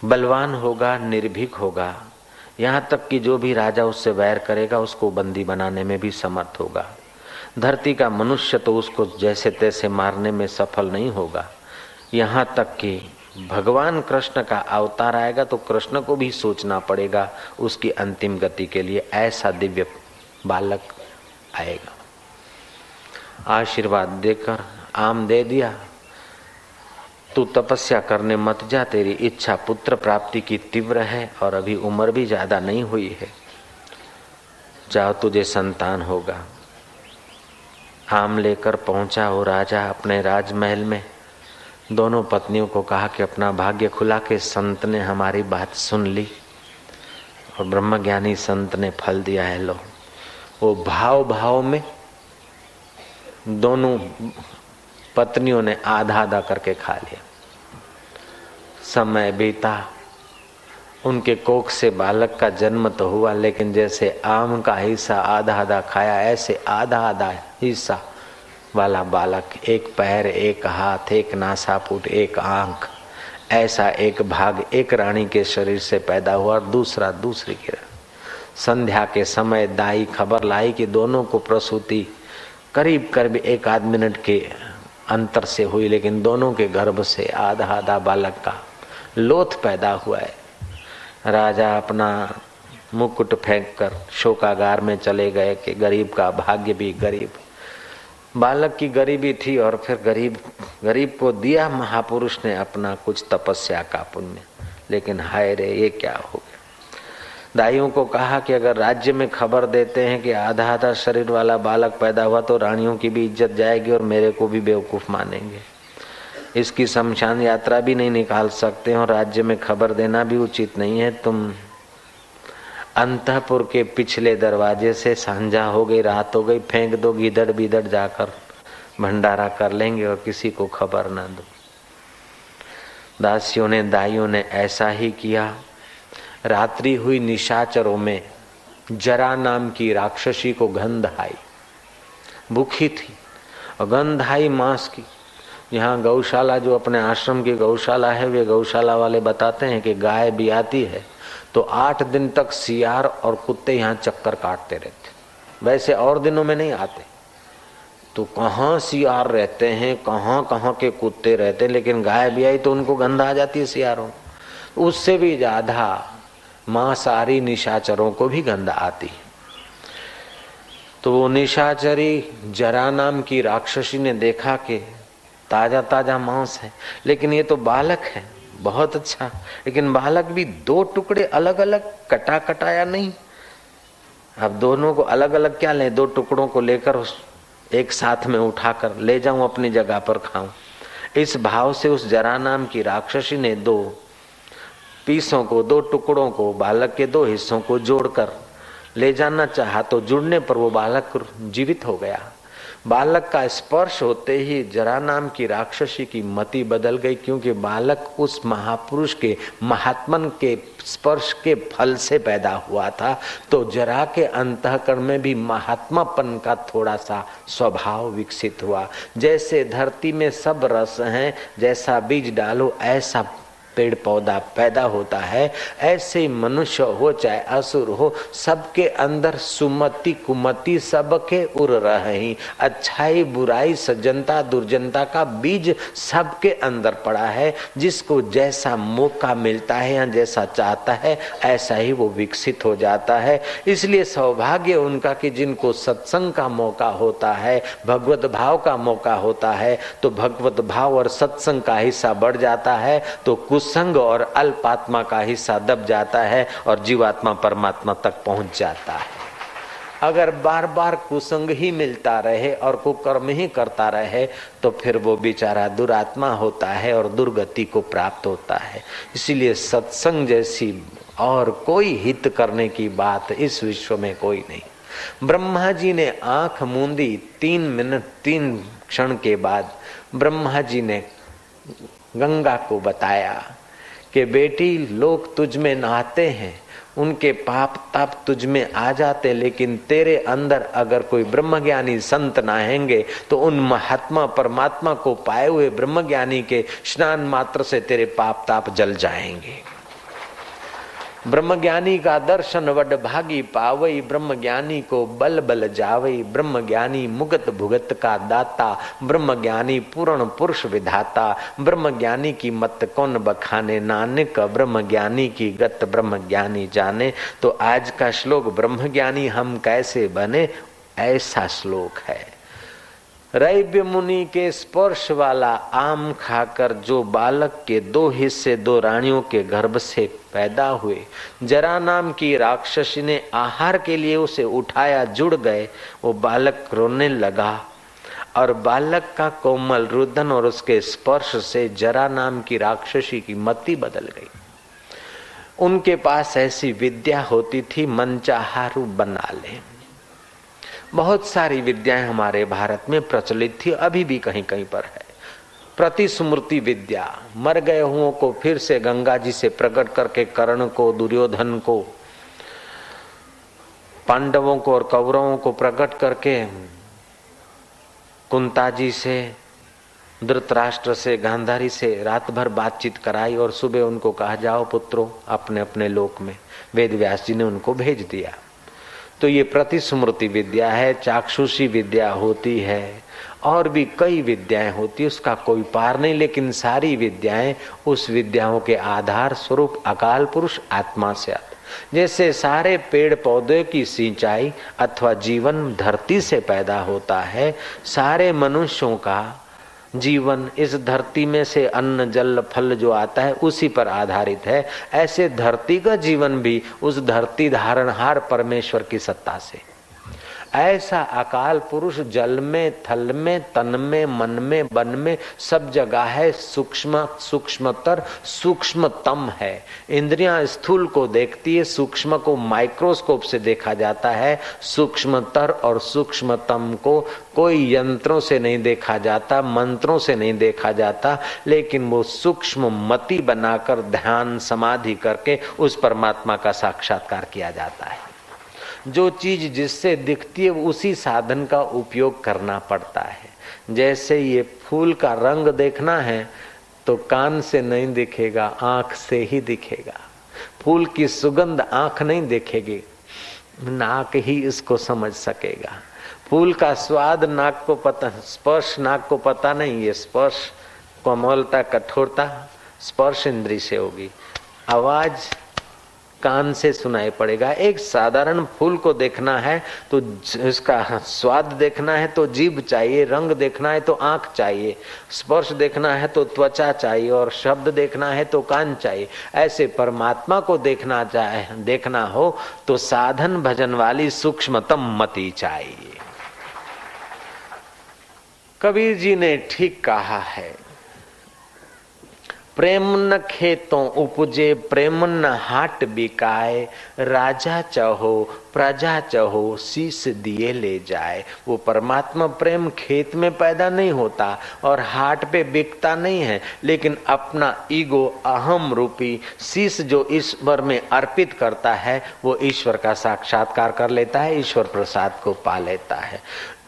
बलवान होगा, निर्भीक होगा। यहाँ तक कि जो भी राजा उससे वैर करेगा उसको बंदी बनाने में भी समर्थ होगा। धरती का मनुष्य तो उसको जैसे तैसे मारने में सफल नहीं होगा। यहाँ तक कि भगवान कृष्ण का अवतार आएगा तो कृष्ण को भी सोचना पड़ेगा उसकी अंतिम गति के लिए। ऐसा दिव्य बालक आएगा। आशीर्वाद देकर आम दे दिया। तू तपस्या करने मत जा, तेरी इच्छा पुत्र प्राप्ति की तीव्र है और अभी उम्र भी ज्यादा नहीं हुई है। जाओ तुझे संतान होगा। आम लेकर पहुंचा वो राजा अपने राजमहल में। दोनों पत्नियों को कहा कि अपना भाग्य खुला के संत ने हमारी बात सुन ली और ब्रह्मज्ञानी संत ने फल दिया है। लो, वो भाव भाव में दोनों पत्नियों ने आधा आधा करके खा लिया। समय बीता, उनके कोख से बालक का जन्म तो हुआ, लेकिन जैसे आम का हिस्सा आधा आधा खाया, ऐसे आधा आधा हिस्सा वाला बालक, एक पैर, एक हाथ, एक नासापुट, एक आंख, ऐसा एक भाग एक रानी के शरीर से पैदा हुआ और दूसरा दूसरी के। संध्या के समय दाई खबर लाई कि दोनों को प्रसूति करीब करीब एक आध मिनट के अंतर से हुई, लेकिन दोनों के गर्भ से आधा आधा बालक का लोथ पैदा हुआ है। राजा अपना मुकुट फेंक कर शोकागार में चले गए कि गरीब का भाग्य भी गरीब। बालक की गरीबी थी और फिर गरीब को दिया महापुरुष ने अपना कुछ तपस्या का पुण्य, लेकिन हाय रे ये क्या हो गया। दाइयों को कहा कि अगर राज्य में खबर देते हैं कि आधा आधा शरीर वाला बालक पैदा हुआ तो रानियों की भी इज्जत जाएगी और मेरे को भी बेवकूफ मानेंगे। इसकी शमशान यात्रा भी नहीं निकाल सकते और राज्य में खबर देना भी उचित नहीं है। तुम अंतःपुर के पिछले दरवाजे से सांझा हो गई, रात हो गई, फेंक दो, गीदड़ बीदड़ जाकर भंडारा कर लेंगे और किसी को खबर ना दो। दासियों ने दाइयों ने ऐसा ही किया। रात्रि हुई, निशाचरों में जरा नाम की राक्षसी को गंध आई, भूखी थी और गंध आई मांस की। यहाँ गौशाला, जो अपने आश्रम की गौशाला है, वे गौशाला वाले बताते हैं कि गाय भी आती है तो 8 दिन तक सियार और कुत्ते यहाँ चक्कर काटते रहते, वैसे और दिनों में नहीं आते। तो कहाँ सियार रहते हैं, कहाँ कहाँ के कुत्ते रहते हैं, लेकिन गाय भी आई तो उनको गंध आ जाती है सियारों। उससे भी ज्यादा मांसाहारी निशाचरों को भी गंध आती। तो वो निशाचरी जरा नाम की राक्षसी ने देखा कि ताजा ताजा मांस है, लेकिन ये तो बालक है, बहुत अच्छा, लेकिन बालक भी 2 टुकड़े अलग अलग कटा कटाया नहीं। अब दोनों को अलग अलग क्या लें, 2 टुकड़ों को लेकर एक साथ में उठाकर ले जाऊं अपनी जगह पर खाऊं। इस भाव से उस जरा नाम की राक्षसी ने 2 पीसों को, 2 टुकड़ों को, बालक के 2 हिस्सों को जोड़कर ले जाना चाहा तो जुड़ने पर वो बालक जीवित हो गया। बालक का स्पर्श होते ही जरा नाम की राक्षसी की मति बदल गई, क्योंकि बालक उस महापुरुष के, महात्मन के स्पर्श के फल से पैदा हुआ था। तो जरा के अंतःकरण में भी महात्मापन का थोड़ा सा स्वभाव विकसित हुआ। जैसे धरती में सब रस हैं, जैसा बीज डालो ऐसा पेड़ पौधा पैदा होता है, ऐसे ही मनुष्य हो चाहे असुर हो, सबके अंदर सुमति कुमति सबके उर रही, अच्छाई बुराई सज्जनता दुर्जनता का बीज सबके अंदर पड़ा है। जिसको जैसा मौका मिलता है या जैसा चाहता है ऐसा ही वो विकसित हो जाता है। इसलिए सौभाग्य उनका कि जिनको सत्संग का मौका होता है, भगवत भाव का मौका होता है, तो भगवत भाव और सत्संग का हिस्सा बढ़ जाता है, तो संग और अल्पात्मा का हिस्सा दब जाता है और जीवात्मा परमात्मा तक पहुंच जाता है। अगर बार बार कुसंग ही मिलता रहे और कुकर्म ही करता रहे तो फिर वो बेचारा दुरात्मा होता है और दुर्गति को प्राप्त होता है। इसीलिए सत्संग जैसी और कोई हित करने की बात इस विश्व में कोई नहीं। ब्रह्मा जी ने आंख मूंदी, 3 क्षण के बाद ब्रह्मा जी ने गंगा को बताया कि बेटी, लोग तुझ में नहाते हैं, उनके पाप ताप तुझ में आ जाते, लेकिन तेरे अंदर अगर कोई ब्रह्मज्ञानी संत नहाएंगे तो उन महात्मा परमात्मा को पाए हुए ब्रह्मज्ञानी के स्नान मात्र से तेरे पाप ताप जल जाएंगे। ब्रह्मज्ञानी का दर्शन वड भागी पावई, ब्रह्मज्ञानी को बल बल जावई, ब्रह्मज्ञानी मुगत भुगत का दाता, ब्रह्मज्ञानी पूर्ण पुरुष विधाता, ब्रह्मज्ञानी की मत कौन बखाने, नानक ब्रह्मज्ञानी की गत ब्रह्मज्ञानी जाने। तो आज का श्लोक ब्रह्मज्ञानी हम कैसे बने, ऐसा श्लोक है। रैब्य मुनि के स्पर्श वाला आम खाकर जो बालक के 2 हिस्से 2 रानियों के गर्भ से पैदा हुए, जरा नाम की राक्षसी ने आहार के लिए उसे उठाया, जुड़ गए। वो बालक रोने लगा और बालक का कोमल रुदन और उसके स्पर्श से जरा नाम की राक्षसी की मति बदल गई। उनके पास ऐसी विद्या होती थी, मनचाहा रूप बना ले। बहुत सारी विद्याएं हमारे भारत में प्रचलित थी, अभी भी कहीं कहीं पर है। प्रतिस्मृति विद्या, मर गए हुओं को फिर से गंगा जी से प्रकट करके कर्ण को, दुर्योधन को, पांडवों को और कौरवों को प्रकट करके कुंता जी से, धृतराष्ट्र से, गांधारी से रात भर बातचीत कराई और सुबह उनको कहा जाओ पुत्रों अपने अपने लोक में। वेद व्यास जी ने उनको भेज दिया। तो ये प्रतिस्मृति विद्या है। चाक्षुषी विद्या होती है और भी कई विद्याएं होती है, उसका कोई पार नहीं। लेकिन सारी विद्याएं उस विद्याओं के आधार स्वरूप अकाल पुरुष आत्मा से आते। जैसे सारे पेड़ पौधे की सिंचाई अथवा जीवन धरती से पैदा होता है, सारे मनुष्यों का जीवन इस धरती में से अन्न जल फल जो आता है उसी पर आधारित है। ऐसे धरती का जीवन भी उस धरती धारणहार परमेश्वर की सत्ता से। ऐसा अकाल पुरुष जल में, थल में, तन में, मन में, वन में सब जगह है। सूक्ष्म सूक्ष्मतर सूक्ष्मतम है। इंद्रियां स्थूल को देखती है, सूक्ष्म को माइक्रोस्कोप से देखा जाता है। सूक्ष्मतर और सूक्ष्मतम को कोई यंत्रों से नहीं देखा जाता, मंत्रों से नहीं देखा जाता, लेकिन वो सूक्ष्म मति बनाकर ध्यान समाधि करके उस परमात्मा का साक्षात्कार किया जाता है। जो चीज जिससे दिखती है उसी साधन का उपयोग करना पड़ता है। जैसे ये फूल का रंग देखना है तो कान से नहीं दिखेगा, आंख से ही दिखेगा। फूल की सुगंध आंख नहीं देखेगी, नाक ही इसको समझ सकेगा। फूल का स्वाद नाक को पता, स्पर्श नाक को पता नहीं। ये स्पर्श कोमलता, कठोरता स्पर्श इंद्री से होगी। आवाज कान से सुनाई पड़ेगा। एक साधारण फूल को देखना है तो इसका स्वाद देखना है तो जीभ चाहिए, रंग देखना है तो आंख चाहिए, स्पर्श देखना है तो त्वचा चाहिए और शब्द देखना है तो कान चाहिए। ऐसे परमात्मा को देखना हो तो साधन भजन वाली सूक्ष्मतम मति चाहिए। कबीर जी ने ठीक कहा है, प्रेम न खेतों उपजे, प्रेम न हाट बिकाए, राजा चहो प्रजा चहो, शीश दिए ले जाए। वो परमात्मा प्रेम खेत में पैदा नहीं होता और हाट पे बिकता नहीं है, लेकिन अपना ईगो अहम रूपी शीश जो ईश्वर में अर्पित करता है वो ईश्वर का साक्षात्कार कर लेता है, ईश्वर प्रसाद को पा लेता है।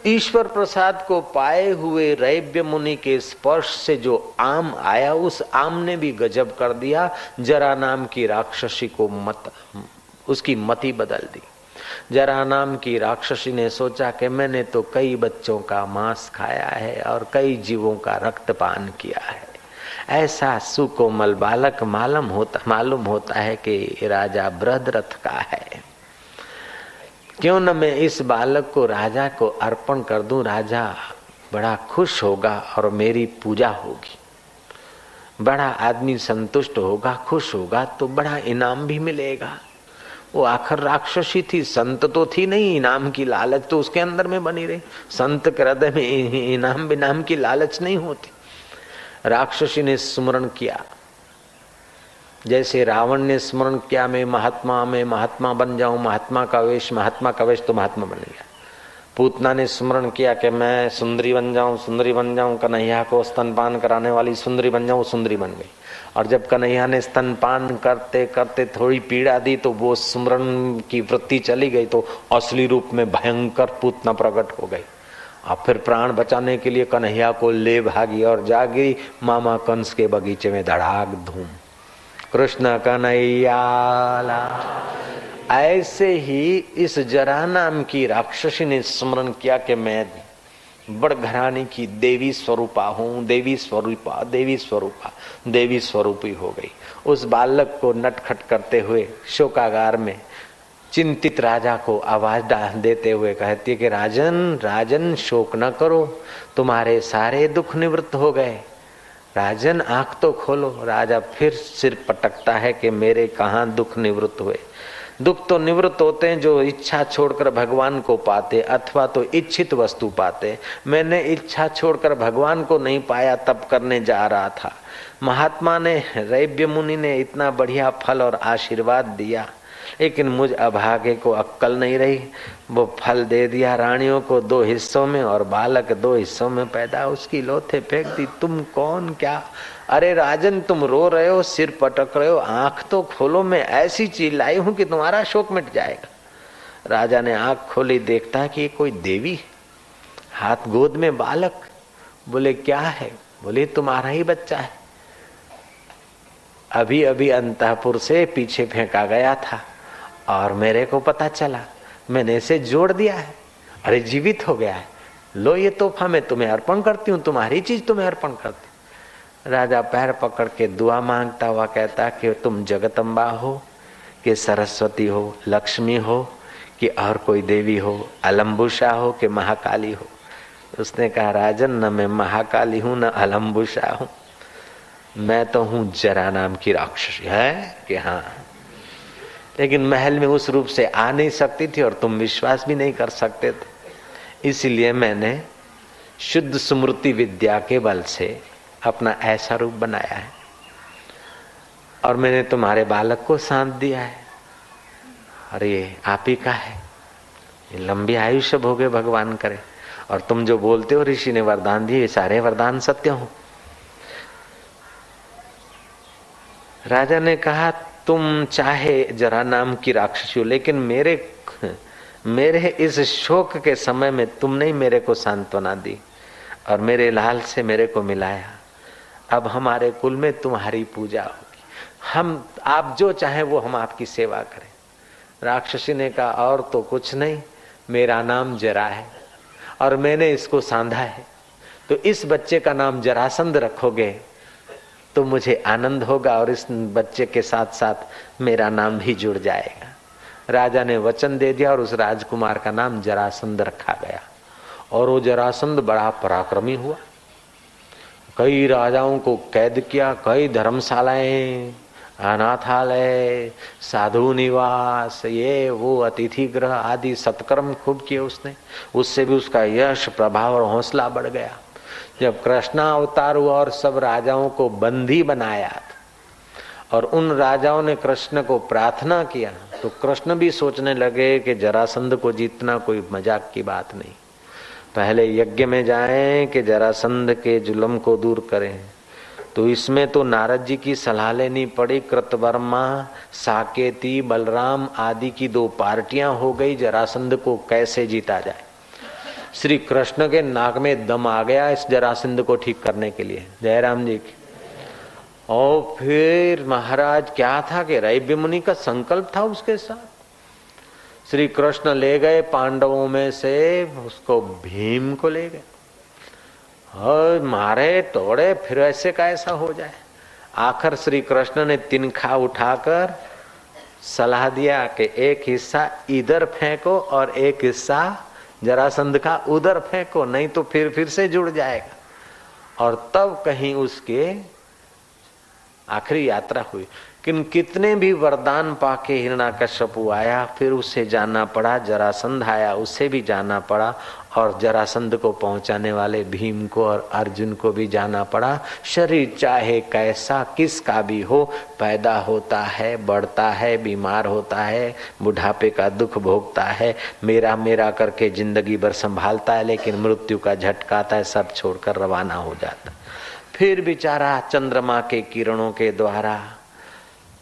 ईश्वर प्रसाद को पाए हुए रैब्य मुनि के स्पर्श से जो आम आया, उस आम ने भी गजब कर दिया। जरा नाम की राक्षसी को उसकी मति बदल दी। जरा नाम की राक्षसी ने सोचा कि मैंने तो कई बच्चों का मांस खाया है और कई जीवों का रक्तपान किया है। ऐसा सुकोमल बालक मालूम होता है कि राजा बृहद्रथ का है। क्यों न मैं इस बालक को राजा को अर्पण कर दूं, राजा बड़ा खुश होगा और मेरी पूजा होगी। बड़ा आदमी संतुष्ट होगा, खुश होगा तो बड़ा इनाम भी मिलेगा। वो आखिर राक्षसी थी, संत तो थी नहीं। इनाम की लालच तो उसके अंदर में बनी रही। संत के हृदय में इनाम बिनाम की लालच नहीं होती। राक्षसी ने स्मरण किया, जैसे रावण ने स्मरण किया मैं महात्मा बन जाऊं, महात्मा का वेश तो महात्मा बन गया। पूतना ने स्मरण किया कि मैं सुंदरी बन जाऊं, कन्हैया को स्तनपान कराने वाली सुंदरी बन जाऊं, सुंदरी बन गई। और जब कन्हैया ने स्तनपान करते करते थोड़ी पीड़ा दी तो वो स्मरण की वृत्ति चली गई, तो असली रूप में भयंकर पूतना प्रकट हो गई। और फिर प्राण बचाने के लिए कन्हैया को ले भागी और जागी मामा कंस के बगीचे में धड़ाक धूम, कृष्ण कन्हैया। ऐसे ही इस जरा नाम की राक्षसी ने स्मरण किया कि मैं बड़ घराने की देवी स्वरूपा हूँ, देवी स्वरूपी हो गई। उस बालक को नटखट करते हुए शोकागार में चिंतित राजा को आवाज देते हुए कहती है कि राजन राजन शोक न करो, तुम्हारे सारे दुख निवृत्त हो गए। राजन आंख तो खोलो। राजा फिर सिर पटकता है कि मेरे कहाँ दुख निवृत्त हुए। दुख तो निवृत्त होते हैं जो इच्छा छोड़कर भगवान को पाते अथवा तो इच्छित वस्तु पाते। मैंने इच्छा छोड़कर भगवान को नहीं पाया, तब करने जा रहा था। महात्मा ने, रैब्य मुनि ने इतना बढ़िया फल और आशीर्वाद दिया, लेकिन मुझ अभागे को अक्कल नहीं रही। वो फल दे दिया रानियों को 2 हिस्सों में और बालक 2 हिस्सों में पैदा, उसकी लोथे फेंक दी। तुम कौन क्या? अरे राजन तुम रो रहे हो, सिर पटक रहे हो, आंख तो खोलो, मैं ऐसी चिल्लाई हूं कि तुम्हारा शोक मिट जाएगा। राजा ने आंख खोली, देखता है कि ये कोई देवी, हाथ गोद में बालक। बोले क्या है? बोले तुम्हारा ही बच्चा है, अभी अभी अंतःपुर से पीछे फेंका गया था और मेरे को पता चला, मैंने इसे जोड़ दिया है। अरे जीवित हो गया है, लो ये तोहफा मैं तुम्हें अर्पण करती हूँ, तुम्हारी चीज तुम्हें अर्पण करती। राजा पैर पकड़ के दुआ मांगता हुआ कहता कि तुम जगदम्बा हो कि सरस्वती हो, लक्ष्मी हो कि और कोई देवी हो, अलम्बुषा हो कि महाकाली हो। उसने कहा राजन न मैं महाकाली हूं न अलम्बुषा हूं, मैं तो हूं जरा नाम की राक्षसी। है कि हाँ, लेकिन महल में उस रूप से आ नहीं सकती थी और तुम विश्वास भी नहीं कर सकते थे, इसीलिए मैंने शुद्ध स्मृति विद्या के बल से अपना ऐसा रूप बनाया है और मैंने तुम्हारे बालक को साथ दिया है। अरे आप ही का है, ये लंबी आयुष्य भोगे भगवान करे। और तुम जो बोलते हो ऋषि ने वरदान दिए, ये सारे वरदान सत्य हो। राजा ने कहा तुम चाहे जरा नाम की राक्षसी हो, लेकिन मेरे इस शोक के समय में तुमने ही मेरे को सांत्वना दी और मेरे लाल से मेरे को मिलाया। अब हमारे कुल में तुम्हारी पूजा होगी, आप जो चाहे वो हम आपकी सेवा करें। राक्षसी ने कहा और तो कुछ नहीं, मेरा नाम जरा है और मैंने इसको सांधा है, तो इस बच्चे का नाम जरासंध रखोगे तो मुझे आनंद होगा और इस बच्चे के साथ साथ मेरा नाम भी जुड़ जाएगा। राजा ने वचन दे दिया और उस राजकुमार का नाम जरासंध रखा गया। और वो जरासंध बड़ा पराक्रमी हुआ, कई राजाओं को कैद किया, कई धर्मशालाएं, अनाथालय, साधु निवास, ये वो अतिथि गृह आदि सत्कर्म खूब किए उसने। उससे भी उसका यश प्रभाव और हौसला बढ़ गया। जब कृष्ण अवतार हुआ और सब राजाओं को बंदी बनाया और उन राजाओं ने कृष्ण को प्रार्थना किया, तो कृष्ण भी सोचने लगे कि जरासंध को जीतना कोई मजाक की बात नहीं, पहले यज्ञ में जाएं कि जरासंध के जुल्म को दूर करें। तो इसमें तो नारद जी की सलाह लेनी पड़ी। कृतवर्मा, साकेती, बलराम आदि की 2 पार्टियां हो गई, जरासंध को कैसे जीता जाए। श्री कृष्ण के नाक में दम आ गया इस जरासंध को ठीक करने के लिए, जयराम जी की। और फिर महाराज क्या था कि रैब्य मुनि का संकल्प था उसके साथ। श्री कृष्ण ले गए पांडवों में से उसको भीम को ले गए और मारे तोड़े, फिर ऐसे का ऐसा हो जाए। आखिर श्री कृष्ण ने तिनखा उठाकर सलाह दिया कि एक हिस्सा इधर फेंको और एक हिस्सा जरासंध का उधर फेंको, नहीं तो फिर से जुड़ जाएगा। और तब कहीं उसके आखिरी यात्रा हुई। कितने भी वरदान पाके हिरण्याकश्यपु आया, फिर उसे जाना पड़ा। जरासंध आया, उसे भी जाना पड़ा। और जरासंध को पहुंचाने वाले भीम को और अर्जुन को भी जाना पड़ा। शरीर चाहे कैसा किसका भी हो, पैदा होता है, बढ़ता है, बीमार होता है, बुढ़ापे का दुख भोगता है, मेरा मेरा करके जिंदगी भर संभालता है, लेकिन मृत्यु का झटका आता है, सब छोड़कर रवाना हो जाता। फिर बेचारा चंद्रमा के किरणों के द्वारा,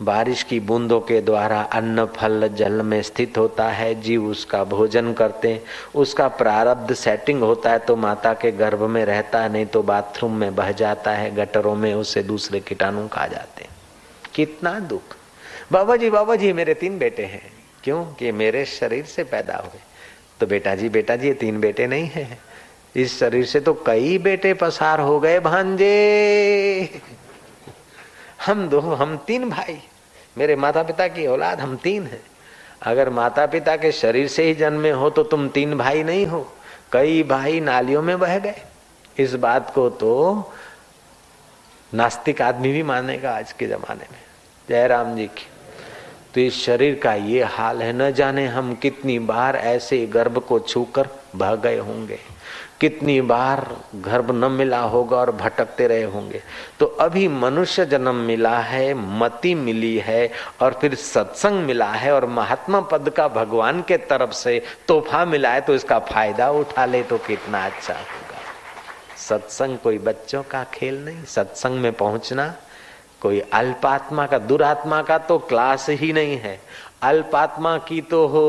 बारिश की बूंदों के द्वारा अन्न फल जल में स्थित होता है। जीव उसका भोजन करते, उसका प्रारब्ध सेटिंग होता है तो माता के गर्भ में रहता है, नहीं तो बाथरूम में बह जाता है, गटरों में उसे दूसरे कीटाणु खा जाते हैं। कितना दुख। बाबा जी मेरे 3 बेटे हैं। क्यों? कि मेरे शरीर से पैदा हुए। तो बेटा जी ये 3 बेटे नहीं है, इस शरीर से तो कई बेटे पसार हो गए भांजे। हम 3 भाई, मेरे माता पिता की औलाद हम 3 हैं। अगर माता पिता के शरीर से ही जन्मे हो तो तुम 3 भाई नहीं हो, कई भाई नालियों में बह गए। इस बात को तो नास्तिक आदमी भी मानेगा आज के जमाने में। जय राम जी की। तो इस शरीर का ये हाल है, न जाने हम कितनी बार ऐसे गर्भ को छूकर बह गए होंगे, कितनी बार गर्भ न मिला होगा और भटकते रहे होंगे। तो अभी मनुष्य जन्म मिला है, मति मिली है और फिर सत्संग मिला है और महात्मा पद का भगवान के तरफ से तोहफा मिला है, तो इसका फायदा उठा ले तो कितना अच्छा होगा। सत्संग कोई बच्चों का खेल नहीं। सत्संग में पहुंचना कोई अल्पात्मा का, दुरात्मा का तो क्लास ही नहीं है। अल्पात्मा की तो हो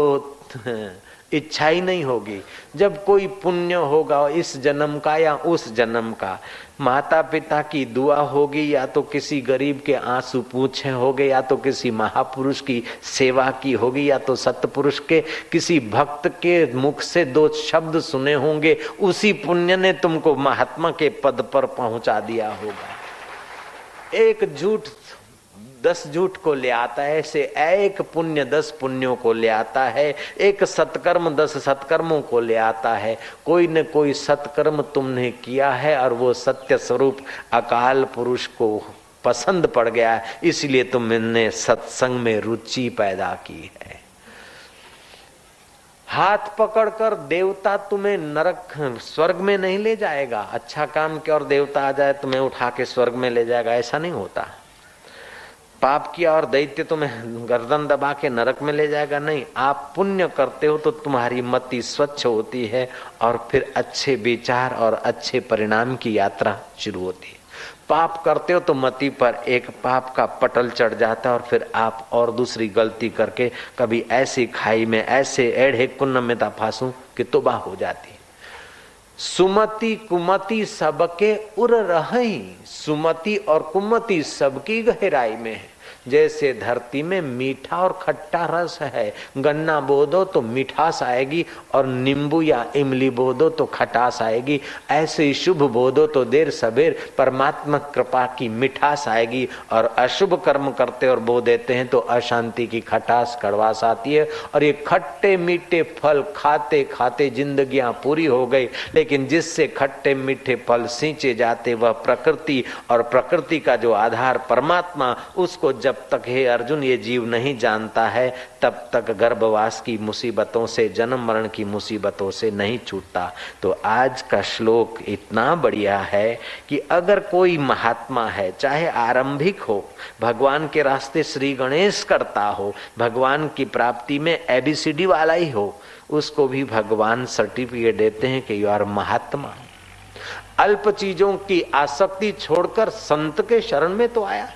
इच्छा ही नहीं होगी। जब कोई पुण्य होगा इस जन्म का या उस जन्म का, माता पिता की दुआ होगी, या तो किसी गरीब के आंसू पूछे होंगे, या तो किसी महापुरुष की सेवा की होगी, या तो सतपुरुष के किसी भक्त के मुख से 2 शब्द सुने होंगे, उसी पुण्य ने तुमको महात्मा के पद पर पहुंचा दिया होगा। एक झूठ 10 झूठ को ले आता है, ऐसे एक पुण्य 10 पुण्यों को ले आता है। एक सत्कर्म 10 सत्कर्मों को ले आता है। कोई न कोई सत्कर्म तुमने किया है और वो सत्य स्वरूप अकाल पुरुष को पसंद पड़ गया है, इसलिए तुमने सत्संग में रुचि पैदा की है। हाथ पकड़कर देवता तुम्हें नरक स्वर्ग में नहीं ले जाएगा। अच्छा काम किया और देवता आ जाए तुम्हें उठा के स्वर्ग में ले जाएगा, ऐसा नहीं होता। पाप किया और दैत्य तुम्हें गर्दन दबा के नरक में ले जाएगा, नहीं। आप पुण्य करते हो तो तुम्हारी मति स्वच्छ होती है और फिर अच्छे विचार और अच्छे परिणाम की यात्रा शुरू होती है। पाप करते हो तो मति पर एक पाप का पटल चढ़ जाता है और फिर आप और दूसरी गलती करके कभी ऐसी खाई में, ऐसे एढ़े कुन्न में फांसूं कि तौबा हो जाती है। सुमति कुमति सबके उर रही, सुमति और कुमति सबकी गहराई में है। जैसे धरती में मीठा और खट्टा रस है, गन्ना बो दो तो मिठास आएगी और नींबू या इमली बो दो तो खटास आएगी। ऐसे ही शुभ बो दो तो देर सबेर परमात्मा कृपा की मिठास आएगी, और अशुभ कर्म करते और बो देते हैं तो अशांति की खटास कड़वास आती है। और ये खट्टे मीठे फल खाते खाते जिंदगियां पूरी हो गई, लेकिन जिससे खट्टे मीठे फल सींचे जाते वह प्रकृति, और प्रकृति का जो आधार परमात्मा, उसको जब तक हे अर्जुन ये जीव नहीं जानता है तब तक गर्भवास की मुसीबतों से, जन्म मरण की मुसीबतों से नहीं छूटता। तो आज का श्लोक इतना बढ़िया है कि अगर कोई महात्मा है, चाहे आरंभिक हो, भगवान के रास्ते श्री गणेश करता हो, भगवान की प्राप्ति में ABCD वाला ही हो, उसको भी भगवान सर्टिफिकेट देते हैं कि यू आर महात्मा। अल्प चीजों की आसक्ति छोड़कर संत के शरण में तो आया,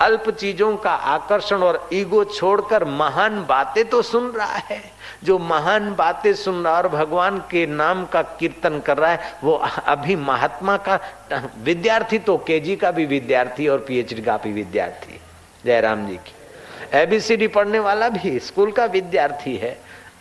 अल्प चीजों का आकर्षण और ईगो छोड़कर महान बातें तो सुन रहा है। जो महान बातें सुन रहा है और भगवान के नाम का कीर्तन कर रहा है, वो अभी महात्मा का विद्यार्थी, तो KG का भी विद्यार्थी और PhD का भी विद्यार्थी। जयराम जी की। ABCD पढ़ने वाला भी स्कूल का विद्यार्थी है,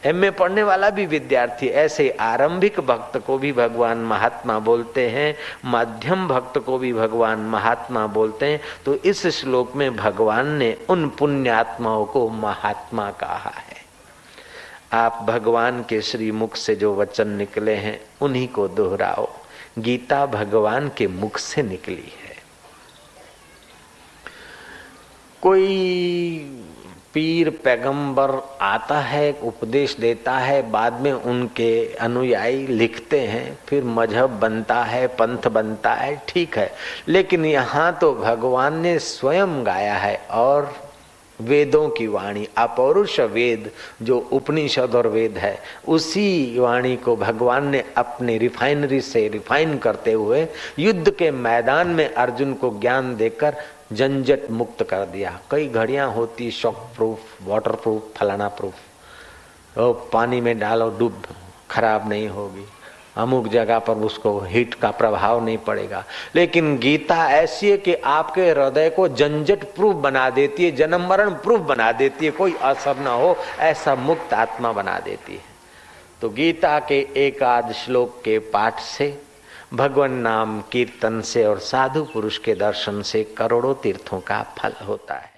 MA पढ़ने वाला भी विद्यार्थी। ऐसे आरंभिक भक्त को भी भगवान महात्मा बोलते हैं, मध्यम भक्त को भी भगवान महात्मा बोलते हैं। तो इस श्लोक में भगवान ने उन पुण्यात्माओं को महात्मा कहा है। आप भगवान के श्री मुख से जो वचन निकले हैं उन्हीं को दोहराओ। गीता भगवान के मुख से निकली है। कोई पीर पैगंबर आता है, उपदेश देता है, बाद में उनके अनुयायी लिखते हैं, फिर मजहब बनता है, पंथ बनता है, ठीक है। लेकिन यहाँ तो भगवान ने स्वयं गाया है, और वेदों की वाणी, अपौरुष वेद जो उपनिषद और वेद है, उसी वाणी को भगवान ने अपने रिफाइनरी से रिफाइन करते हुए युद्ध के मैदान में अर्जुन को ज्ञान देकर झंझट मुक्त कर दिया। कई घड़ियां होती शॉक प्रूफ, वाटर प्रूफ, फलाना प्रूफ, तो पानी में डालो डूब खराब नहीं होगी, अमुक जगह पर उसको हीट का प्रभाव नहीं पड़ेगा। लेकिन गीता ऐसी है कि आपके हृदय को झंझट प्रूफ बना देती है, जन्म मरण प्रूफ बना देती है, कोई असर ना हो ऐसा मुक्त आत्मा बना देती है। तो गीता के एक आध श्लोक के पाठ से, भगवान नाम कीर्तन से और साधु पुरुष के दर्शन से करोड़ों तीर्थों का फल होता है।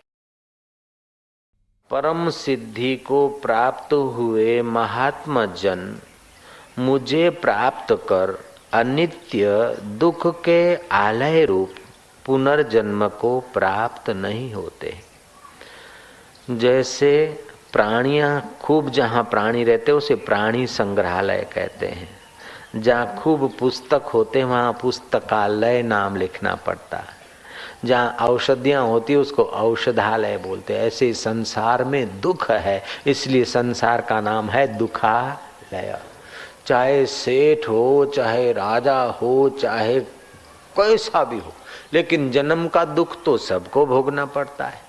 परम सिद्धि को प्राप्त हुए महात्मा जन मुझे प्राप्त कर अनित्य दुख के आलय रूप पुनर्जन्म को प्राप्त नहीं होते। जैसे प्राणियां खूब, जहाँ प्राणी रहते उसे प्राणी संग्रहालय कहते हैं। जहाँ खूब पुस्तक होते वहाँ पुस्तकालय नाम लिखना पड़ता है। जहाँ औषधियाँ होती उसको औषधालय बोलते हैं। ऐसे संसार में दुख है, इसलिए संसार का नाम है दुखालय। चाहे सेठ हो, चाहे राजा हो, चाहे कैसा भी हो, लेकिन जन्म का दुख तो सबको भोगना पड़ता है।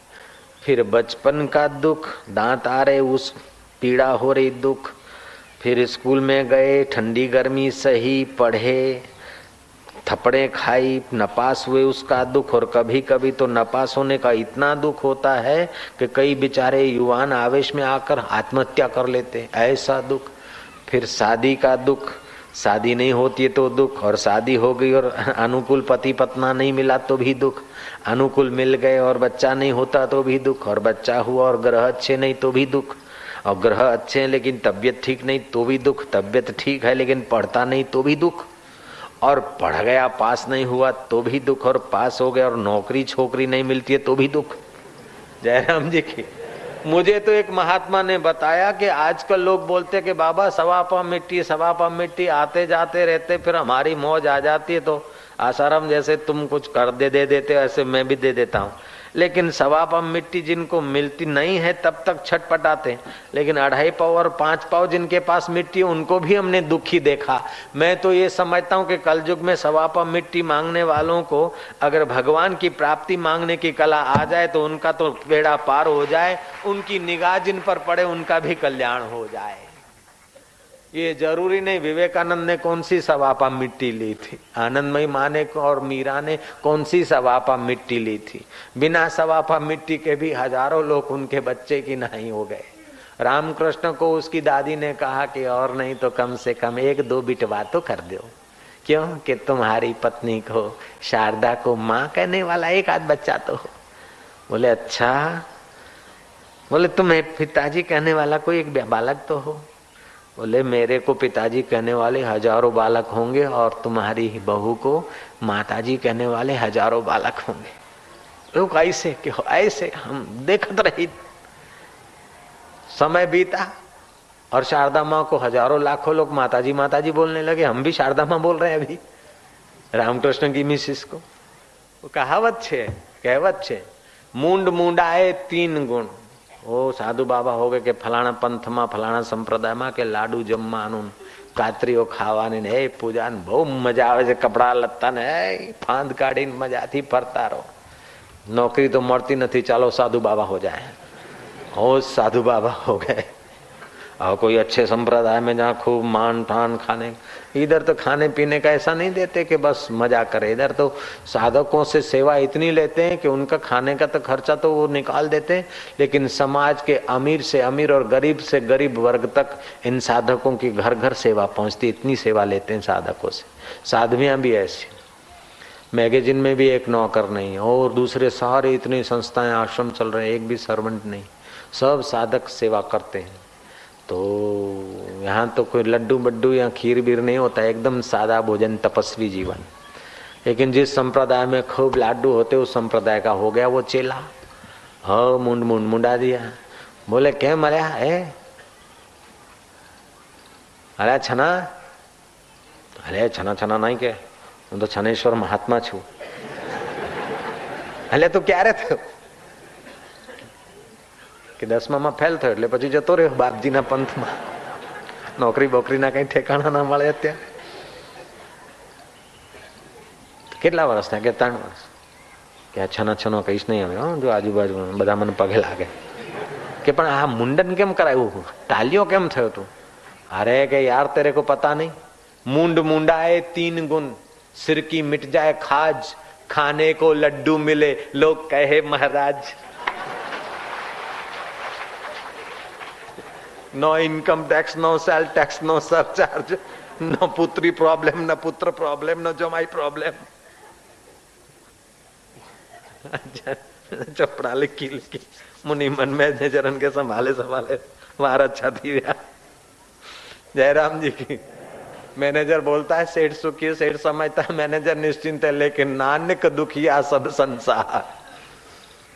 फिर बचपन का दुख, दांत आ रहे उस पीड़ा हो रही दुख, फिर स्कूल में गए ठंडी गर्मी सही, पढ़े, थप्पड़े खाई, नपास हुए उसका दुख। और कभी कभी तो नपास होने का इतना दुख होता है कि कई बेचारे युवान आवेश में आकर आत्महत्या कर लेते, ऐसा दुख। फिर शादी का दुख, शादी नहीं होती है तो दुख, और शादी हो गई और अनुकूल पति पत्नी नहीं मिला तो भी दुख, अनुकूल मिल गए और बच्चा नहीं होता तो भी दुख, और बच्चा हुआ और ग्रह अच्छे नहीं तो भी दुख, और ग्रह अच्छे हैं लेकिन तबीयत ठीक नहीं तो भी दुख, तबीयत ठीक है लेकिन पढ़ता नहीं तो भी दुख, और पढ़ गया पास नहीं हुआ तो भी दुख, और पास हो गया और नौकरी छोकरी नहीं मिलती है तो भी दुख। जयराम जी की। मुझे तो एक महात्मा ने बताया कि आजकल लोग बोलते कि बाबा सवा पाव मिट्टी आते जाते रहते, फिर हमारी मौज आ जाती है तो आसाराम जैसे तुम कुछ कर दे देते ऐसे मैं भी दे देता हूँ। लेकिन सवा पाव मिट्टी जिनको मिलती नहीं है तब तक छटपटाते, लेकिन 2.5 पाव और 5 पाव जिनके पास मिट्टी उनको भी हमने दुखी देखा। मैं तो ये समझता हूँ कि कलयुग में सवा पाव मिट्टी मांगने वालों को अगर भगवान की प्राप्ति मांगने की कला आ जाए तो उनका तो बेड़ा पार हो जाए, उनकी निगाह जिन पर पड़े उनका भी कल्याण हो जाए। ये जरूरी नहीं विवेकानंद ने कौन सी सवा पाव मिट्टी ली थी, आनंदमयी माँ ने और मीरा ने कौन सी सवा पाव मिट्टी ली थी। बिना सवा पाव मिट्टी के भी हजारों लोग उनके बच्चे की नहीं हो गए। रामकृष्ण को उसकी दादी ने कहा कि और नहीं तो कम से कम 1-2 बिटवा तो कर दो, क्यों कि तुम्हारी पत्नी को शारदा को माँ कहने वाला एक आध बच्चा तो हो। बोले अच्छा, बोले तुम्हें पिताजी कहने वाला कोई एक बालक तो हो। बोले मेरे को पिताजी कहने वाले हजारों बालक होंगे और तुम्हारी बहू को माताजी कहने वाले हजारों बालक होंगे। लोग ऐसे कि ऐसे हम देखते रही, समय बीता और शारदा माँ को हजारों लाखों लोग माताजी माताजी बोलने लगे। हम भी शारदा माँ बोल रहे हैं अभी रामकृष्ण की मिसिस को। वो कहावत छे मूंड मूंडाए 3 गुण। ओ साधु बाबा हो गए કે ફલાણા પંથમાં ફલાણા સંપ્રદાયમાં કે લાડુ જમવાનું, કાતરીઓ ખાવાની ને એ પૂજાને બહુ મજા આવે છે, કપડા લત્તા ને ફાંદ કાઢીને મજાથી ફરતા રહો, નોકરી તો મળતી નથી, ચાલો સાધુ બાબા हो जाए। ओ साधु बाबा हो गए। और कोई अच्छे संप्रदाय में जहाँ खूब मान ठान खाने, इधर तो खाने पीने का ऐसा नहीं देते कि बस मजा करे। इधर तो साधकों से सेवा इतनी लेते हैं कि उनका खाने का तो खर्चा तो वो निकाल देते हैं, लेकिन समाज के अमीर से अमीर और गरीब से गरीब वर्ग तक इन साधकों की घर घर सेवा पहुंचती, इतनी सेवा लेते हैं साधकों से। साधवियां भी ऐसी, मैगजीन में भी एक नौकर नहीं और दूसरे सारे इतनी संस्थाएं आश्रम चल रहे हैं, एक भी सर्वेंट नहीं, सब साधक सेवा करते हैं। तो यहाँ तो कोई लड्डू बड्डू या खीर बीर नहीं होता, एकदम सादा भोजन, तपस्वी जीवन। लेकिन जिस संप्रदाय में खूब लाडू होते उस संप्रदाय का हो गया वो चेला। हाँ मुंडा दिया। बोले क्या मरया है? अरे छना, अरे छना छना नहीं के, હું તો છનેશ્વર મહાત્મા છું। એટલે તું ક્યારે થયો? કે 10મામાં ફેલ થયો એટલે પછી જતો રહ્યો બાપજીના પંથમાં, નોકરી બોકરીના કઈ ઠેકાણા ના મળે અત્યારે। કેટલા વર્ષ થયા? કે 3 વર્ષ। કે આ છનો છનો કહીશ નહીં હવે, જો આજુબાજુ બધા મને પગે લાગે કે પણ આ મુંડન કેમ કરાવ્યું, તાલિયો કેમ થયો તું? અરે કે યાર तेरे को पता नहीं, मुंड मुंडाए 3 गुण, सिर की मिट जाए खाज, खाने को लड्डू मिले लोग कहे महाराज। No income tax, no sale tax, no surcharge, no पुत्री प्रॉब्लम, न पुत्र प्रॉब्लम, नो जमाई प्रॉब्लम। चपड़ा लिखी लिखी मुनि मन में चरण के संभाले संभाले वार अच्छा थी गया। जयराम जी की मैनेजर बोलता है सेठ सुखी, सेठ समझता है मैनेजर निश्चिंत है, लेकिन नानक दुखिया सब संसार।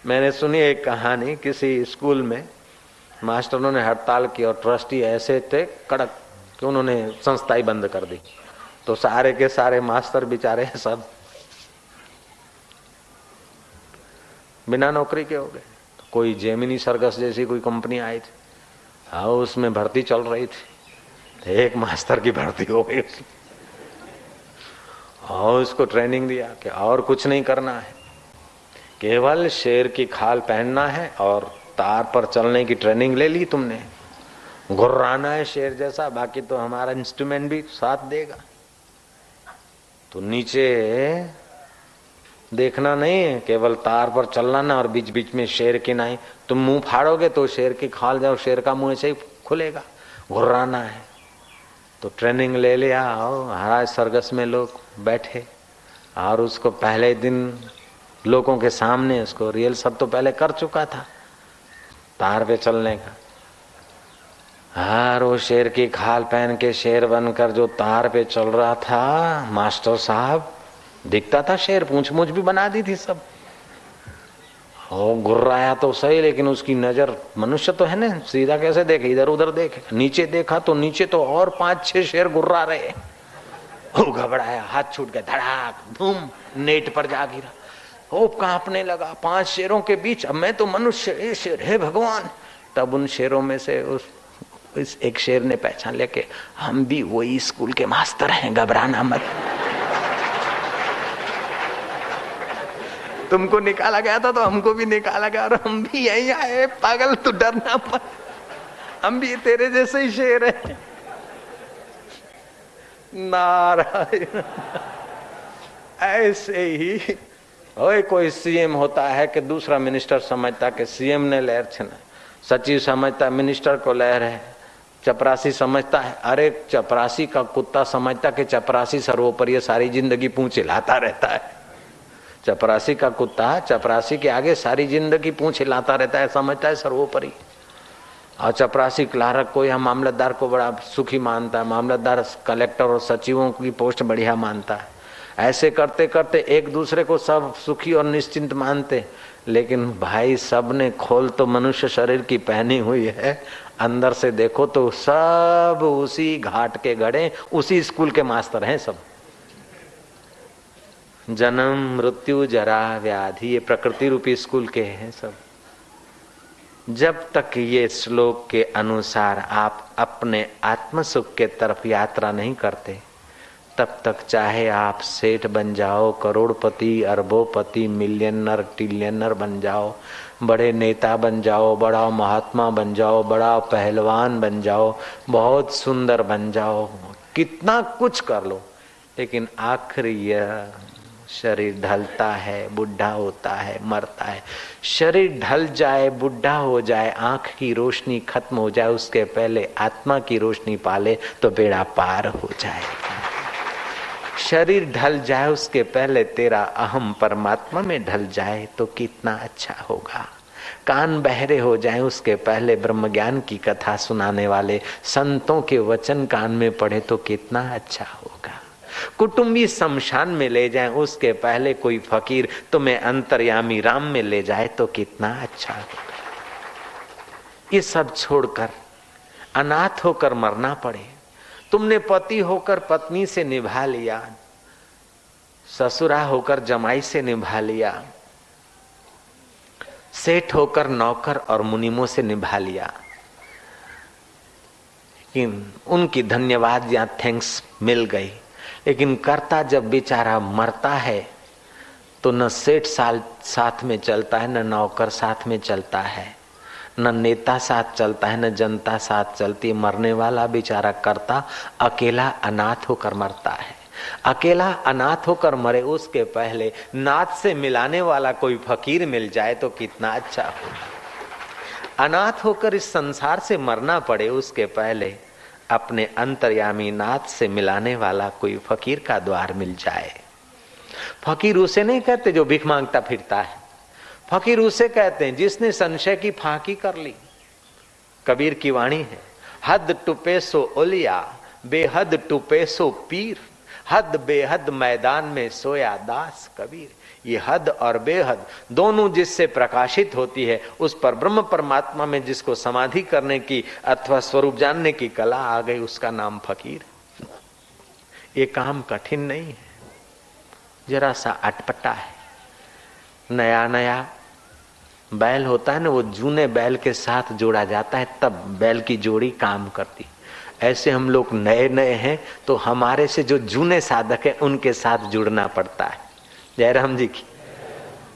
मैंने सुनी एक कहानी, किसी स्कूल में मास्टरों ने हड़ताल की और ट्रस्टी ऐसे थे कड़क कि उन्होंने संस्था ही बंद कर दी। तो सारे के सारे मास्टर बेचारे सब बिना नौकरी के हो गए। कोई जेमिनी सर्कस जैसी कोई कंपनी आई थी, हाँ उसमें भर्ती चल रही थी, एक मास्टर की भर्ती हो गई और उसको ट्रेनिंग दिया कि और कुछ नहीं करना है, केवल शेर की खाल पहनना है और तार पर चलने की ट्रेनिंग ले ली तुमने, गुर्राना है शेर जैसा, बाकी तो हमारा इंस्ट्रूमेंट भी साथ देगा। तो नीचे देखना नहीं है, केवल तार पर चलना ना, और बीच बीच में शेर की नाई। तुम मुंह फाड़ोगे तो शेर की खाल जाओ, शेर का मुंह ऐसे ही खुलेगा, गुर्राना है। तो ट्रेनिंग ले लिया और महाराज सर्कस में लोग बैठे और उसको पहले दिन लोगों के सामने उसको रियल सब तो पहले कर चुका था तार पे चलने का। और वो शेर की खाल पहन के शेर बनकर जो तार पे चल रहा था, मास्टर साहब दिखता था शेर, पूंछ मूछ भी बना दी थी सब, ओ गुर्राया तो सही, लेकिन उसकी नजर, मनुष्य तो है ना, सीधा कैसे देखे, इधर उधर देखे। नीचे देखा तो नीचे तो और 5-6 शेर गुर्रा रहे। वो घबराया, हाथ छूट गया, धड़ाक धूम नेट पर जा गिरा, वो कांपने लगा 5 शेरों के बीच। अब मैं तो मनुष्य, ये शेर है भगवान। तब उन शेरों में से उस एक शेर ने पहचान लिया कि हम भी वही स्कूल के मास्टर हैं, घबराना मत। तुमको निकाला गया था तो हमको भी निकाला गया और हम भी यही आए, पागल तू डरना मत, हम भी तेरे जैसे ही शेर है। नारायण। ऐसे ही ओए कोई सीएम होता है कि दूसरा मिनिस्टर समझता कि सीएम ने लहर छीना, सचिव समझता मिनिस्टर को लहर है, चपरासी समझता है, अरे चपरासी का कुत्ता समझता कि चपरासी सर्वोपरि, सारी जिंदगी पूंछ हिलाता रहता है। चपरासी का कुत्ता चपरासी के आगे सारी जिंदगी पूंछ हिलाता रहता है, समझता है सर्वोपरि। और चपरासी क्लार्क को या मामलतदार को बड़ा सुखी मानता है, मामलतदार कलेक्टर और सचिवों की पोस्ट बढ़िया मानता है। ऐसे करते करते एक दूसरे को सब सुखी और निश्चिंत मानते, लेकिन भाई सब ने खोल तो मनुष्य शरीर की पहनी हुई है, अंदर से देखो तो सब उसी घाट के गड़े, उसी स्कूल के मास्टर हैं सब। जन्म मृत्यु जरा व्याधि ये प्रकृति रूपी स्कूल के हैं सब। जब तक ये श्लोक के अनुसार आप अपने आत्म सुख के तरफ यात्रा नहीं करते, तब तक चाहे आप सेठ बन जाओ, करोड़पति, अरबोपति, मिलियनर, ट्रिलियनर बन जाओ, बड़े नेता बन जाओ, बड़ा महात्मा बन जाओ, बड़ा पहलवान बन जाओ, बहुत सुंदर बन जाओ, कितना कुछ कर लो, लेकिन आखिर यह शरीर ढलता है, बुढ़ा होता है, मरता है। शरीर ढल जाए, बुढ़ा हो जाए, आंख की रोशनी खत्म हो जाए, उसके पहले आत्मा की रोशनी पाले तो बेड़ा पार हो जाए। शरीर ढल जाए उसके पहले तेरा अहम परमात्मा में ढल जाए तो कितना अच्छा होगा। कान बहरे हो जाए उसके पहले ब्रह्म ज्ञान की कथा सुनाने वाले संतों के वचन कान में पड़े तो कितना अच्छा होगा। कुटुंबी शमशान में ले जाए उसके पहले कोई फकीर तुम्हें अंतर्यामी राम में ले जाए तो कितना अच्छा होगा। ये सब छोड़कर अनाथ होकर मरना पड़े, तुमने पति होकर पत्नी से निभा लिया, ससुरा होकर जमाई से निभा लिया, सेठ होकर नौकर और मुनिमों से निभा लिया, लेकिन उनकी धन्यवाद या थैंक्स मिल गई। लेकिन करता जब बेचारा मरता है तो न सेठ साथ में चलता है, न नौकर साथ में चलता है, न नेता साथ चलता है, न जनता साथ चलती है। मरने वाला बेचारा करता अकेला अनाथ होकर मरता है। अकेला अनाथ होकर मरे उसके पहले नाथ से मिलाने वाला कोई फकीर मिल जाए तो कितना अच्छा होगा। अनाथ होकर इस संसार से मरना पड़े उसके पहले अपने अंतर्यामी नाथ से मिलाने वाला कोई फकीर का द्वार मिल जाए। फकीर उसे नहीं कहते जो भीख मांगता फिरता है, फकीर उसे कहते हैं जिसने संशय की फाकी कर ली। कबीर की वाणी है, हद टुपे सो ओलिया, बेहद टुपे सो पीर, हद बेहद मैदान में सोया दास कबीर। ये हद और बेहद दोनों जिससे प्रकाशित होती है, उस पर ब्रह्म परमात्मा में जिसको समाधि करने की अथवा स्वरूप जानने की कला आ गई, उसका नाम फकीर। ये काम कठिन नहीं है, जरा सा अटपटा है। नया नया बैल होता है ना, वो जूने बैल के साथ जोड़ा जाता है, तब बैल की जोड़ी काम करती। ऐसे हम लोग नए नए हैं तो हमारे से जो जूने साधक है उनके साथ जुड़ना पड़ता है। जयराम जी की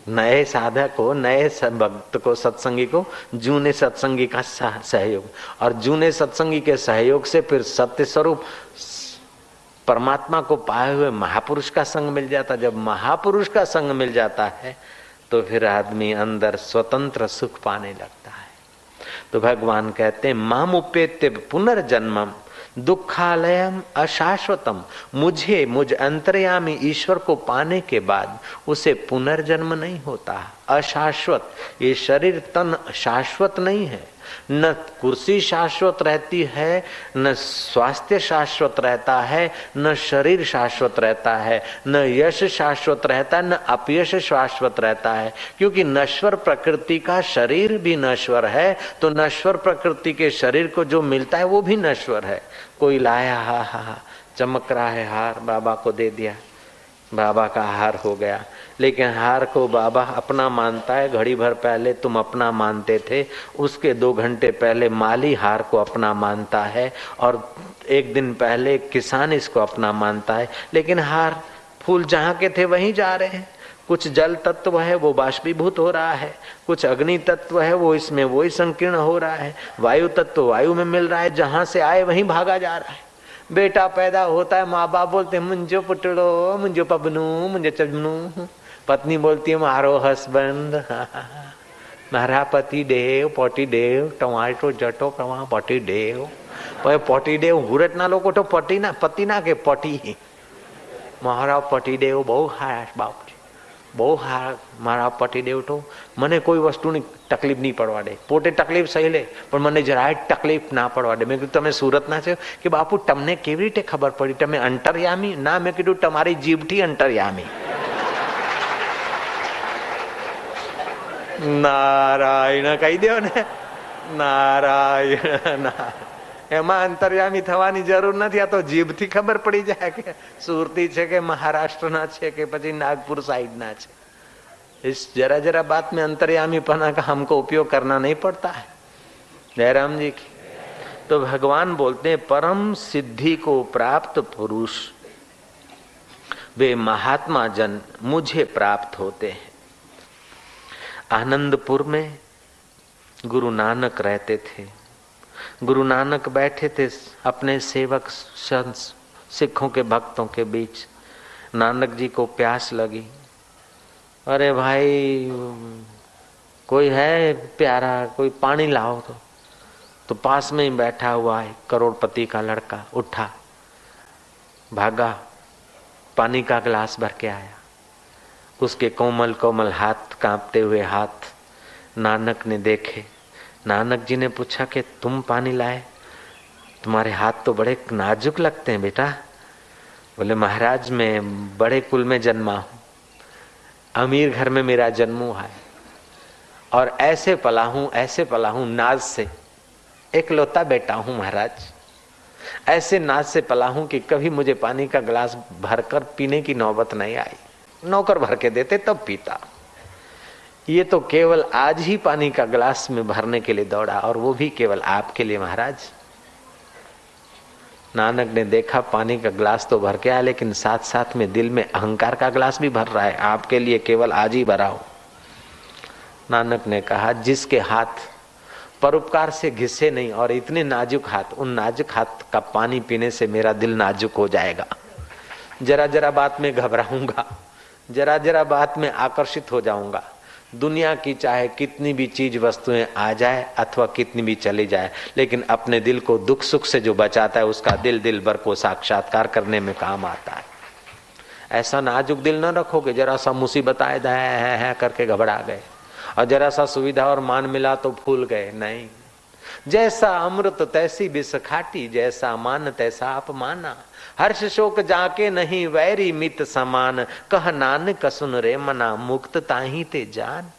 नए साधक को, नए भक्त को, सत्संगी को जूने सत्संगी का सहयोग, और जूने सत्संगी के सहयोग से फिर सत्य स्वरूप परमात्मा को पाए हुए महापुरुष का संग मिल जाता। जब महापुरुष का संग मिल जाता है तो फिर आदमी अंदर स्वतंत्र सुख पाने लगता है। तो भगवान कहते हैं मामुपेत्य पुनर्जन्मम दुखालयम अशाश्वतम, मुझ अंतर्यामी ईश्वर को पाने के बाद उसे पुनर्जन्म नहीं होता। अशाश्वत, ये शरीर तन शाश्वत नहीं है। न कुर्सी शाश्वत रहती है, न स्वास्थ्य शाश्वत रहता है, न शरीर शाश्वत रहता है, न यश शाश्वत रहता है, न अपयश शाश्वत रहता है। क्योंकि नश्वर प्रकृति का शरीर भी नश्वर है, तो नश्वर प्रकृति के शरीर को जो मिलता है वो भी नश्वर है। कोई लाया हा चमक रहा है हार, बाबा को दे दिया, बाबा का हार हो गया, लेकिन हार को बाबा अपना मानता है। घड़ी भर पहले तुम अपना मानते थे, उसके 2 घंटे पहले माली हार को अपना मानता है, और 1 दिन पहले किसान इसको अपना मानता है। लेकिन हार फूल जहाँ के थे वहीं जा रहे हैं। कुछ जल तत्व है वो बाष्पीभूत हो रहा है, कुछ अग्नि तत्व है वो इसमें वही संकीर्ण हो रहा है, वायु तत्व वायु में मिल रहा है, जहाँ से आए वहीं भागा जा रहा है। बेटा पैदा होता है, माँ बाप बोलते हैं मुंजो पुटड़ो, मुंजो पबनू, मुंजो चबनू। पत्नी बोलती है मारो हस्बैंड, मारा पति देव, पटी देव, टमाटो जटो प्रवा पटी देव। पटी देव हुरत ना लोग तो पटी ना पति ना के पटी, मारा पटी देव बहु हार बाप, બહુ હાર મારા પતિદેવ તો મને કોઈ વસ્તુની તકલીફ નહીં પડવા દે. પોતે તકલીફ સહી લે પણ મને જરાય તકલીફ ના પડવા દે. મેં કીધું તમે સુરતના છો કે બાપુ તમને કેવી રીતે ખબર પડી? તમે અંતર્યામી? ના, મેં કીધું તમારી જીભથી અંતર્યામી. નારાયણ કહી દો ને, નારાયણ. એમાં અંતર્યામી થવાની જરૂર નથી. આ તો જીભથી ખબર પડી જાય કે સુરતી છે કે મહારાષ્ટ્રના છે કે પછી નાગपुर साइड ना છે. इस जरा जरा बात में अंतर्यामीपना का हमको उपयोग करना नहीं पड़ता है. जयराम जी की. तो भगवान बोलते हैं परम सिद्धि को प्राप्त पुरुष वे महात्मा जन मुझे प्राप्त होते हैं. आनंदपुर में गुरु नानक रहते थे. गुरु नानक बैठे थे अपने सेवक सिखों के भक्तों के बीच. नानक जी को प्यास लगी. अरे भाई कोई है प्यारा, कोई पानी लाओ. तो पास में ही बैठा हुआ है करोड़पति का लड़का उठा, भागा, पानी का गिलास भर के आया. उसके कोमल कोमल हाथ, कांपते हुए हाथ नानक ने देखे. नानक जी ने पूछा कि तुम पानी लाए? तुम्हारे हाथ तो बड़े नाजुक लगते हैं बेटा. बोले महाराज मैं बड़े कुल में जन्मा हूं, अमीर घर में मेरा जन्म हुआ है और ऐसे पला हूं नाज से. एकलौता बेटा हूं महाराज. ऐसे नाज से पला हूं कि कभी मुझे पानी का गिलास भरकर पीने की नौबत नहीं आई. नौकर भर के देते तब पीता. ये तो केवल आज ही पानी का गिलास में भरने के लिए दौड़ा, और वो भी केवल आपके लिए महाराज. नानक ने देखा पानी का गिलास तो भर के आया, लेकिन साथ साथ में दिल में अहंकार का गिलास भी भर रहा है. आपके लिए केवल आज ही भरा हो. नानक ने कहा जिसके हाथ परोपकार से घिसे नहीं और इतने नाजुक हाथ, उन नाजुक हाथ का पानी पीने से मेरा दिल नाजुक हो जाएगा. जरा जरा बात में घबराऊंगा, जरा जरा बात में आकर्षित हो जाऊंगा. दुनिया की चाहे कितनी भी चीज वस्तुएं आ जाए अथवा कितनी भी चली जाए, लेकिन अपने दिल को दुख सुख से जो बचाता है उसका दिल दिल भर को साक्षात्कार करने में काम आता है. ऐसा नाजुक दिल न रखोगे जरा सा मुसीबत आए है करके घबरा गए. और जरा सा सुविधा और मान मिला तो फूल गए। नहीं, जैसा अमृत तैसी बिस खाटी, जैसा मान तैसा अपमाना। हर्ष शोक जाके नहीं वैरी मित समान, कह नानक सुन रे मना, मुक्त ताही ते जान।